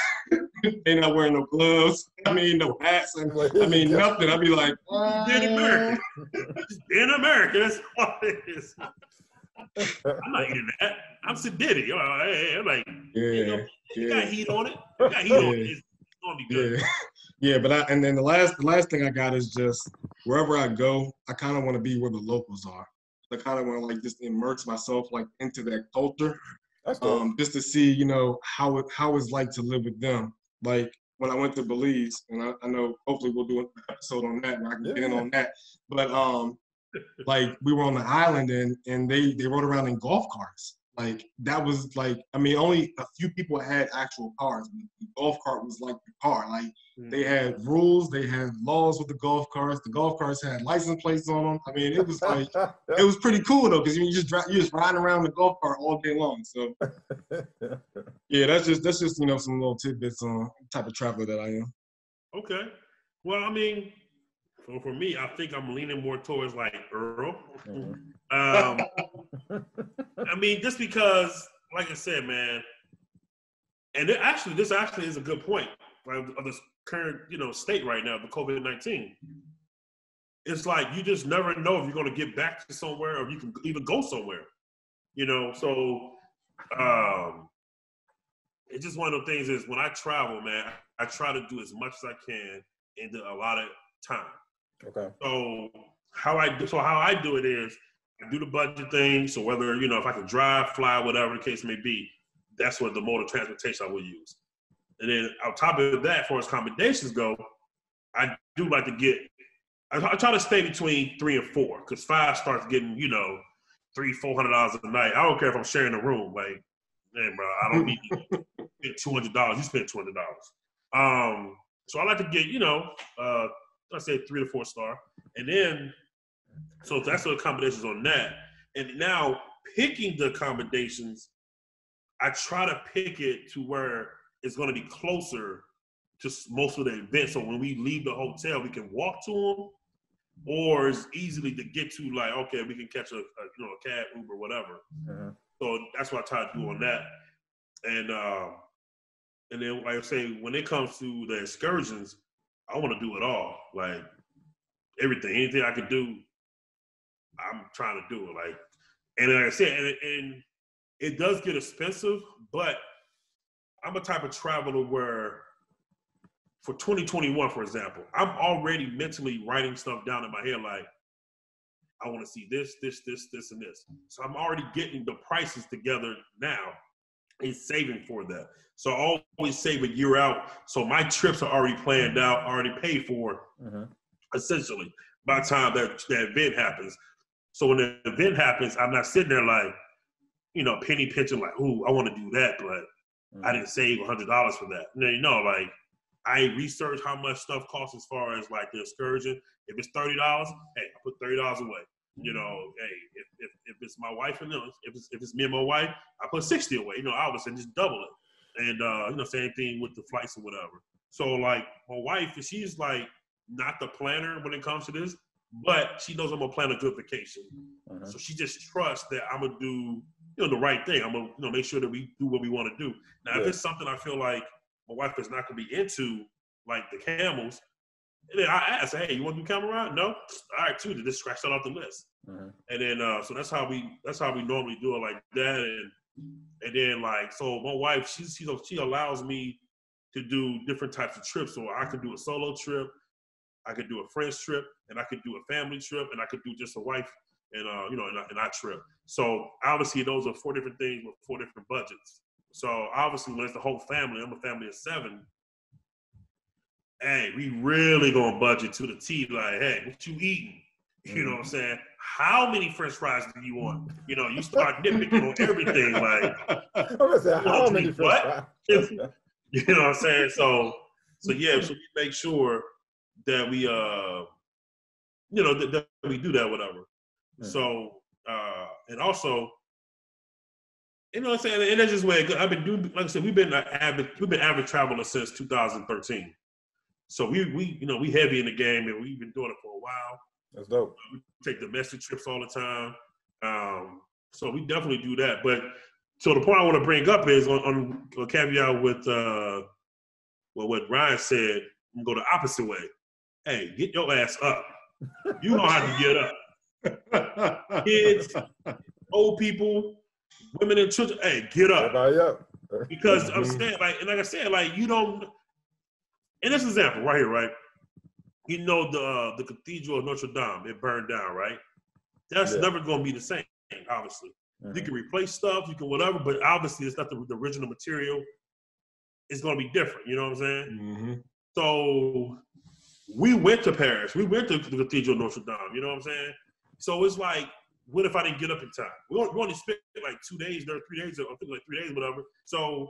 they not wearing no gloves. I mean, no hats. I mean, nothing. I'd be like, in America. In America, that's all it is. I'm not eating that. I'm sedity. I'm like, you got heat on it. You got heat on it. It's gonna be good. Yeah, but and then the last thing I got is just wherever I go, I kind of want to be where the locals are. I kind of want to like just immerse myself like into that culture. That's cool. Just to see, you know, how it's like to live with them. Like when I went to Belize, and I know hopefully we'll do an episode on that where I can get in on that. But like we were on the island and they rode around in golf carts. Like that was like, I mean, only a few people had actual cars. The golf cart was like the car. Like they had rules, they had laws with the golf carts. The golf carts had license plates on them. I mean, it was like, it was pretty cool though, because you're just riding around the golf cart all day long. So yeah, that's just you know, some little tidbits on the type of traveler that I am. Okay. Well, I mean, for me, I think I'm leaning more towards like Earl. I mean, just because, like I said, man, and this actually is a good point of this current, you know, state right now, the COVID-19. It's like you just never know if you're going to get back to somewhere or if you can even go somewhere, you know. So it's just one of those things is when I travel, man, I try to do as much as I can in a lot of time. Okay. So how I do it is I do the budget thing. So whether, you know, if I can drive, fly, whatever the case may be, that's what the mode of transportation I will use. And then on top of that, as far as accommodations go, I do like to I try to stay between 3 and 4 because 5 starts getting, you know, $300-$400 a night. I don't care if I'm sharing a room. Like, man, bro, I don't need to spend $200. You spend $200. So I like to get, I say 3 to 4 star. And then, so that's the accommodations on that. And now picking the accommodations, I try to pick it to where it's going to be closer to most of the events. So when we leave the hotel, we can walk to them, or it's easily to get to, like, okay, we can catch a cab, Uber, whatever. So that's what I try to do on that. And then, like I say, when it comes to the excursions, I want to do it all. Like, anything I can do, I'm trying to do it. Like, and like I said, and it does get expensive, but I'm a type of traveler where, for 2021, for example, I'm already mentally writing stuff down in my head, like, I want to see this, and this. So I'm already getting the prices together now and saving for that. So I always save a year out. So my trips are already planned out, already paid for, essentially, by the time that event happens. So when the event happens, I'm not sitting there like, penny pinching, like, ooh, I want to do that, but I didn't save $100 for that. Like, I research how much stuff costs as far as, like, the excursion. If it's $30, hey, I put $30 away. Hey, if it's my wife and if it's me and my wife, I put 60 away. Obviously just double it. And same thing with the flights or whatever. So, like, my wife, she's like not the planner when it comes to this, but she knows I'm gonna plan a good vacation. So she just trusts that I'm gonna do the right thing. I'm gonna make sure that we do what we want to do. Now, if it's something I feel like my wife is not gonna be into, like the camels, and then I ask, hey, you want to do camel ride? No? All right, too. Just scratch that off the list. And then, so that's how we normally do it, like that. And then, like, so my wife, she allows me to do different types of trips. So I could do a solo trip, I could do a friend's trip, and I could do a family trip, and I could do just a wife and and our trip. So obviously those are 4 different things with 4 different budgets. So obviously when it's the whole family, I'm a family of 7. Hey, we really gonna budget to the T. Like, hey, what you eating? You know what I'm saying? How many French fries do you want? You start nitpicking on everything. Like, I'm gonna say, how many French fries? You know what I'm saying? So yeah, so we make sure that we that we do that, whatever. So and also, what I'm saying, and that's just way I've been doing. Like I said, we've been avid travelers since 2013. So we heavy in the game, and we've been doing it for a while. That's dope. We take domestic trips all the time. So we definitely do that. But so the point I want to bring up is on a caveat with what Ryan said. I'm gonna go the opposite way. Hey, get your ass up. You don't have to get up. Kids, old people, women and children. Hey, get up. Everybody up. Because I'm saying, like I said, like, you don't. In this example right here, right? The Cathedral of Notre Dame, it burned down, right? That's never going to be the same, obviously. You can replace stuff, you can whatever, but obviously it's not the original material. It's going to be different, you know what I'm saying? So we went to Paris. We went to the Cathedral of Notre Dame, you know what I'm saying? So it's like, what if I didn't get up in time? We only spent like 2 days there, 3 days, I think like 3 days, whatever. So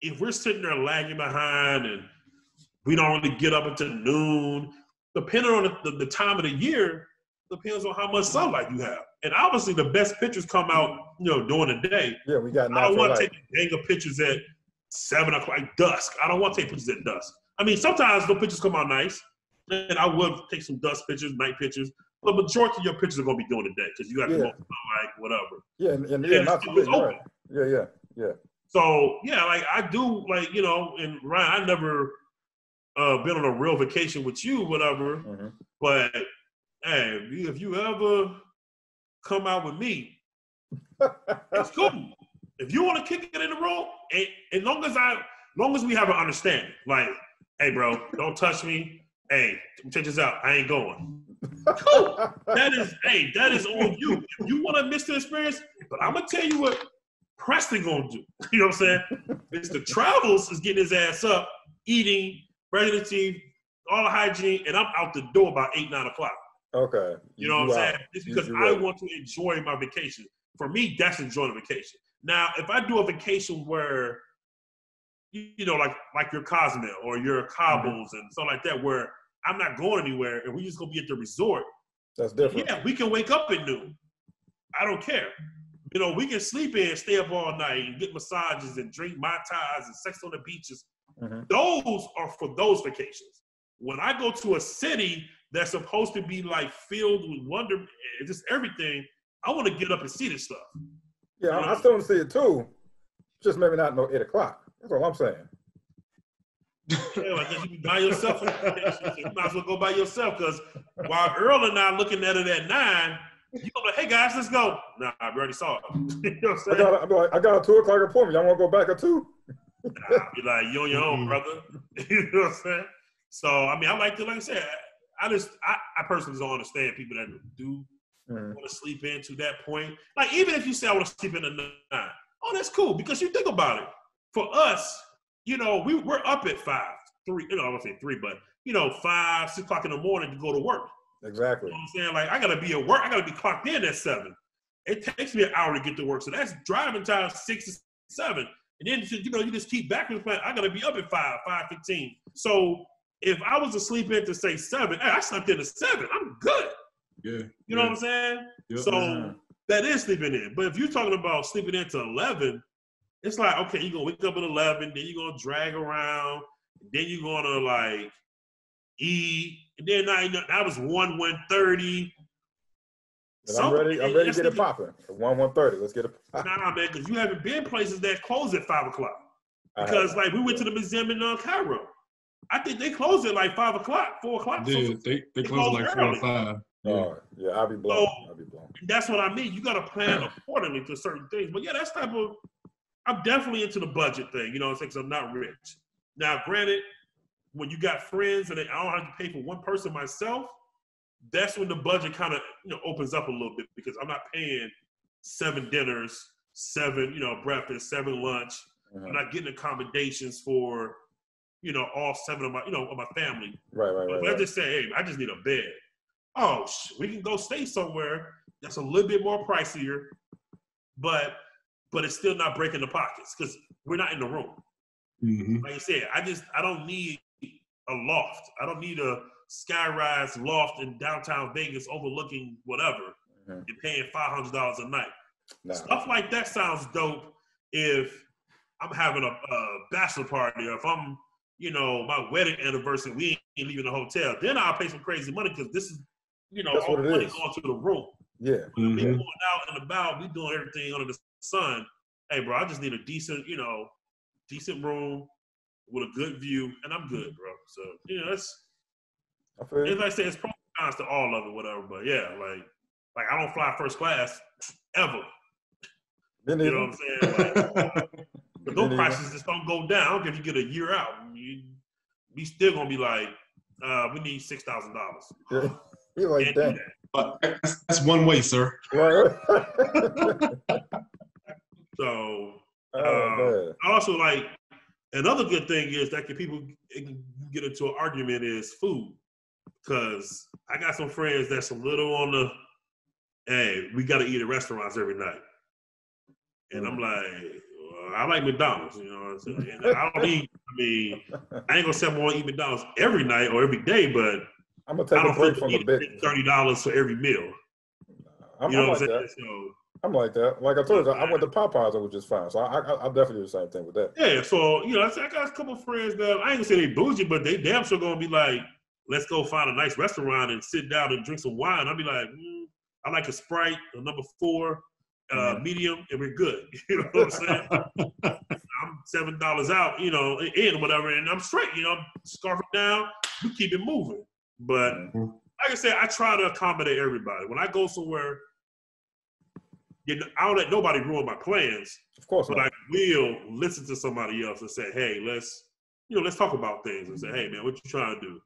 if we're sitting there lagging behind and we don't really get up until noon, depending on the time of the year, depends on how much sunlight you have. And obviously the best pictures come out, during the day. Yeah, we got I don't want to light. take a gang of pictures at 7 o'clock, dusk. I don't want to take pictures at dusk. I mean, sometimes the pictures come out nice, and I would take some dusk pictures, night pictures, but the majority of your pictures are going to be during the day because you got to go like whatever. Yeah, and not so big, right. Yeah. So, yeah, like I do, like, and Ryan, I never been on a real vacation with you, whatever, but hey, if you ever come out with me, it's cool. If you want to kick it in the room, and long as we have an understanding, like, hey, bro, don't touch me. Hey, check this out. I ain't going. Cool. That is on you. If you want to miss the experience, but I'm gonna tell you what Preston gonna do. You know what I'm saying? Mr. Travels is getting his ass up, eating, brushing his teeth, all the hygiene, and I'm out the door about 8, 9 o'clock. Okay. You know what I'm saying? It's because I right. want to enjoy my vacation. For me, that's enjoying a vacation. Now, if I do a vacation where, you know, like your Cozumel or your Cabos and stuff like that, where I'm not going anywhere and we just gonna be at the resort. That's different. Yeah, we can wake up at noon. I don't care. You know, we can sleep in, stay up all night, and get massages and drink Mai Tais and sex on the beaches. Those are for those vacations. When I go to a city that's supposed to be like filled with wonder and just everything, I want to get up and see this stuff. Yeah, I still want to see it too. Just maybe not no 8 o'clock. That's all I'm saying. Yeah, I guess you can buy yourself. You might as well go by yourself, because while Earl and I looking at it at 9, you gonna be like, hey guys, let's go. Nah, I already saw it. You know what I'm saying? I got a 2 o'clock appointment. Y'all want to go back at 2? Nah, be like, you on your own, brother. You know what I'm saying? So, I mean, I like to, like I said, I personally don't understand people that do want to sleep in to that point. Like, even if you say I want to sleep in at 9, oh, that's cool, because you think about it. For us, you know, we're up at 5, 3, you know, I won't say 3, but, you know, 5, 6 o'clock in the morning to go to work. Exactly. You know what I'm saying? Like, I got to be at work. I got to be clocked in at 7. It takes me an hour to get to work. So that's driving time 6 to 7. And then, you know, you just keep back with plan. I got to be up at 5:15. So if I was to sleep in to say 7, hey, I slept in at 7. I'm good. Yeah. You know what I'm saying? Yep. So that is sleeping in. But if you're talking about sleeping in to 11, it's like, okay, you're going to wake up at 11, then you're going to drag around, then you're going to, like, eat, and then that was 1:30. I'm ready to get it popping. 1:30. Let's get it popping. Nah, man, because you haven't been places that close at 5 o'clock. Because, like, we went to the museum in Cairo. I think they closed at, like, 5 o'clock, 4 o'clock. Yeah, they closed at like 4 or 5. Oh, yeah, I'll be blown. That's what I mean. You got to plan accordingly to certain things. But, yeah, that's type of – I'm definitely into the budget thing, you know what I'm saying, because I'm not rich. Now, granted, when you got friends and I don't have to pay for one person myself, that's when the budget kind of, you know, opens up a little bit, because I'm not paying 7 dinners, 7, you know, breakfast, 7 lunch. I'm not getting accommodations for, you know, all 7 of my, you know, of my family. Right. But I just say, hey, I just need a bed. Oh, we can go stay somewhere that's a little bit more pricier, but it's still not breaking the pockets, because we're not in the room. Like I said, I don't need a loft. I don't need a skyrise loft in downtown Vegas overlooking whatever and paying $500 a night. Nah. Stuff like that sounds dope if I'm having a bachelor party, or if I'm, you know, my wedding anniversary, we ain't leaving the hotel. Then I'll pay some crazy money, because this is, you know, all the money going to the room. Yeah. When we going out and about, we doing everything under the sun. Hey, bro, I just need a decent room with a good view, and I'm good, bro. So, you know, as I say, it's pros and cons to all of it, whatever. But yeah, like I don't fly first class ever. You know what I'm saying? Like, but those prices just don't go down. I don't care if you get a year out. We still gonna be like, we need $6,000. Yeah, you're like that. But that's one way, sir. Right. So I also like. Another good thing is that people can get into an argument is food. Because I got some friends that's a little on the, hey, we got to eat at restaurants every night. And I'm like, well, I like McDonald's, you know what I'm saying? And I ain't going to say I'm going to eat McDonald's every night or every day, but I'm going to take a break from the big $30 for every meal. You know what I'm saying? So, I'm like that. Like I told you, I went to Popeyes, it was just fine. So I definitely do the same thing with that. Yeah, so, you know, I got a couple of friends that, I ain't gonna say they bougie, but they damn sure gonna be like, let's go find a nice restaurant and sit down and drink some wine. I'll be like, I like a Sprite, a number 4, medium, and we're good. You know what I'm saying? I'm $7 out, you know, in whatever, and I'm straight, you know, scarf it down, we keep it moving. But like I said, I try to accommodate everybody. When I go somewhere, I don't let nobody ruin my plans. Of course, but I will listen to somebody else and say, "Hey, let's talk about things." And say, "Hey, man, what you trying to do?"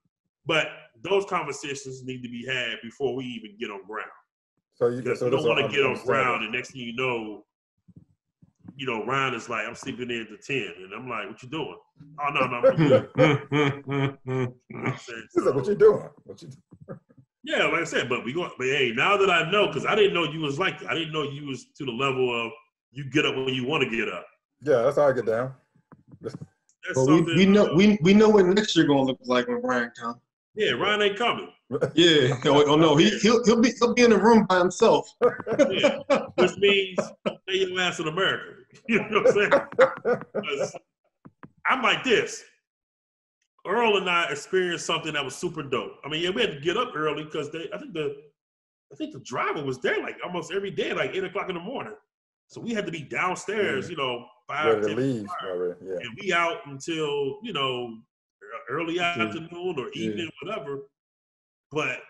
But those conversations need to be had before we even get on ground. So you don't want to get on ground, and next thing you know, Ryan is like, "I'm sleeping in to 10," and I'm like, "What you doing?" "Oh no, I'm good." He's like, "What you doing? What you doing?" Yeah, Yeah, like I said, but hey, now that I know, because I didn't know you was like that. I didn't know you was to the level of you get up when you want to get up. Yeah, that's how I get down. That's Well, something. we know what next year gonna look like when Ryan comes. Yeah, Ryan ain't coming. Yeah. Oh no, he'll be in the room by himself. Yeah, which means stay your ass in America. You know what I'm saying? 'Cause I'm like this. Earl and I experienced something that was super dope. I mean, yeah, we had to get up early because I think the driver was there like almost every day, like 8 o'clock in the morning. So we had to be downstairs, 5, ready to 10 leave. Already, yeah. and we out until early afternoon or evening, whatever. But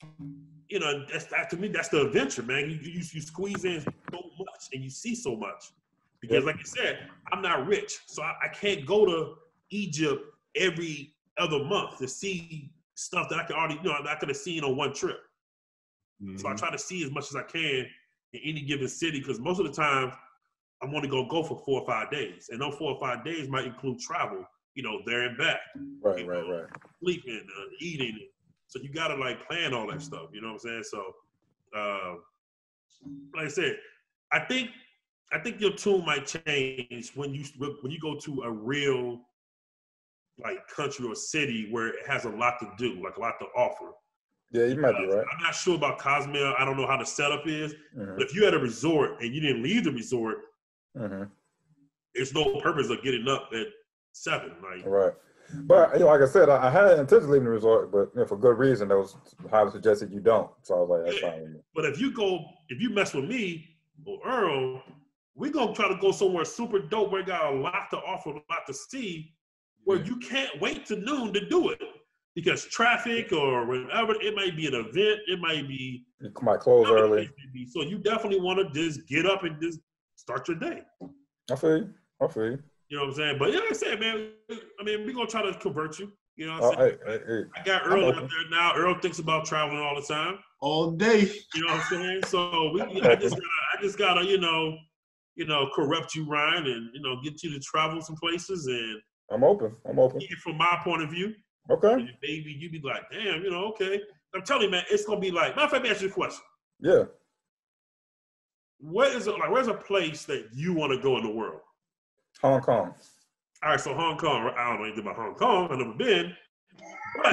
to me, that's the adventure, man. You squeeze in so much and you see so much because, like I said, I'm not rich, so I can't go to Egypt every other month to see stuff that I can already, I could have seen on one trip. Mm-hmm. So I try to see as much as I can in any given city because most of the time I'm only gonna go for 4 or 5 days, and those 4 or 5 days might include travel, there and back. Right. Sleeping, eating. So you gotta plan all that stuff. You know what I'm saying? So, like I said, I think your tune might change when you go to a real country or city where it has a lot to do, a lot to offer. Yeah, you might be right. I'm not sure about Cozumel. I don't know how the setup is. Mm-hmm. But if you had a resort and you didn't leave the resort, mm-hmm. there's no purpose of getting up at 7. Right. But like I said, I had intention of leaving the resort, but for good reason. That was highly suggested you don't. So I was like, that's fine with me. But if you mess with me or Earl, we're gonna try to go somewhere super dope where it got a lot to offer, a lot to see, where you can't wait to noon to do it. Because traffic or whatever, it might be an event, it might be. You might close early. So you definitely want to just get up and just start your day. I feel you. You know what I'm saying? But like I said, man, I mean, we're going to try to convert you. You know what I'm saying? I got Earl out there now. Earl thinks about traveling all the time. All day. You know what I'm saying? So I just got to, corrupt you, Ryan, and, get you to travel some places. And I'm open. From my point of view. Okay. And maybe you be like, damn, okay. I'm telling you, man, it's gonna be matter of fact, let me ask you a question. Yeah. Where's a place that you want to go in the world? Hong Kong. All right, so Hong Kong. I don't know anything about Hong Kong. I've never been. But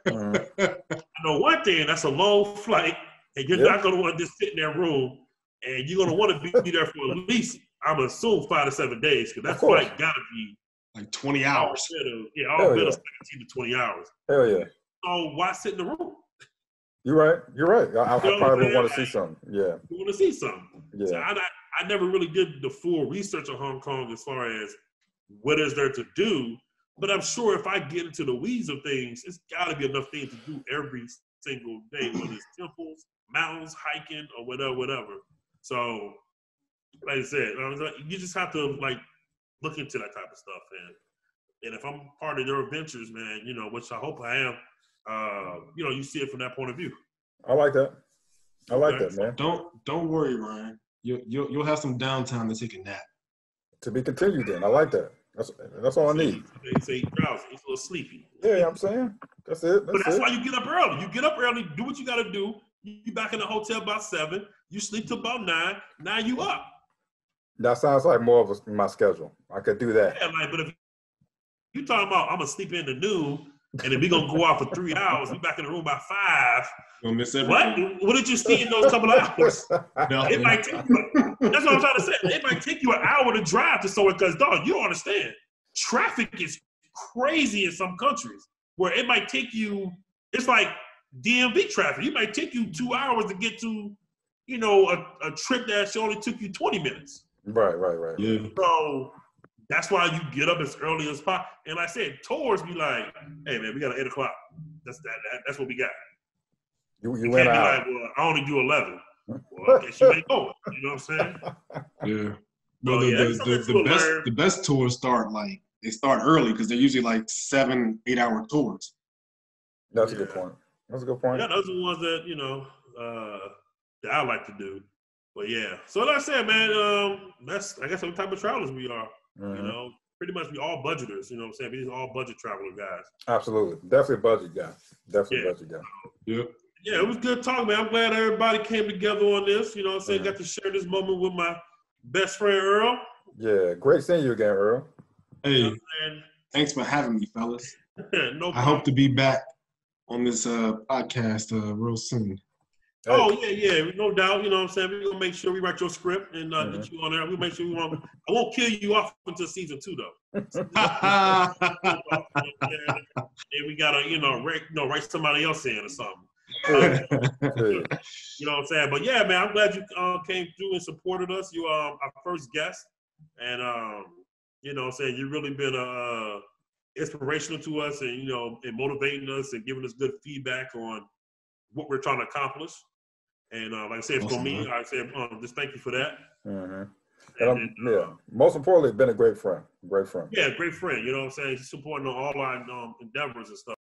I know one thing, that's a long flight, and you're not gonna want to just sit in that room, and you're gonna want to be there for at least, I'm gonna assume 5 to 7 days, because that flight gotta be 20 hours. All bit of 17 to 20 hours. Hell yeah. So why sit in the room? You're right. I probably want to see something. Yeah. You want to see something. Yeah. So I never really did the full research on Hong Kong as far as what is there to do. But I'm sure if I get into the weeds of things, it's got to be enough things to do every single day, whether it's temples, mountains, hiking, or whatever. So, like I said, you just have to look into that type of stuff, and if I'm part of your adventures, man, which I hope I am, you see it from that point of view. I like that. I like that, man. Don't worry, Ryan. You'll have some downtime to take a nap. To be continued, then. I like that. That's all I need. They say he's drowsy. He's a little sleepy. Yeah, I'm saying that's it. But that's why you get up early. You get up early, do what you got to do. You back in the hotel about 7. You sleep till about 9. Now you up. That sounds like more of my schedule. I could do that. Yeah, but if you talking about I'm gonna sleep in the noon and then we gonna go out for 3 hours, we back in the room by 5. You'll miss everything. What did you see in those couple of hours? It might take you. That's what I'm trying to say. It might take you an hour to drive to somewhere because, dog, you don't understand. Traffic is crazy in some countries where it might take you. It's like DMV traffic. It might take you 2 hours to get to, a trip that only took you 20 minutes. Right. Yeah. So that's why you get up as early as possible. And like I said, tours be like, hey man, we got 8 o'clock. That's what we got. You went out. Well, I only do 11. Well, I guess you ain't going. You know what I'm saying? Yeah. But the best tours start early because they're usually 7-8 hour tours. That's a good point. Yeah, those are the ones that that I like to do. But yeah, so like I said, man, that's I guess what type of travelers we are. Mm-hmm. Pretty much we all budgeters. You know what I'm saying? We're all budget traveler guys. Absolutely, definitely a budget guy. Budget guy. Yep. Yeah, it was good talking, man. I'm glad everybody came together on this. You know what I'm saying? Got to share this moment with my best friend, Earl. Yeah, great seeing you again, Earl. Hey, thanks for having me, fellas. No problem. I hope to be back on this podcast real soon. Hey. Oh, yeah, no doubt. You know what I'm saying? We're going to make sure we write your script and get you on there. We'll make sure I won't kill you off until season 2, though. And we got to, write somebody else in or something. You know what I'm saying? But yeah, man, I'm glad you came through and supported us. You are our first guest. And, you know what I'm saying, you've really been inspirational to us and, and motivating us and giving us good feedback on what we're trying to accomplish. And like I said, for me, I said, just thank you for that. And most importantly, been a great friend. Great friend. Yeah, great friend. You know what I'm saying? He's supporting all our endeavors and stuff.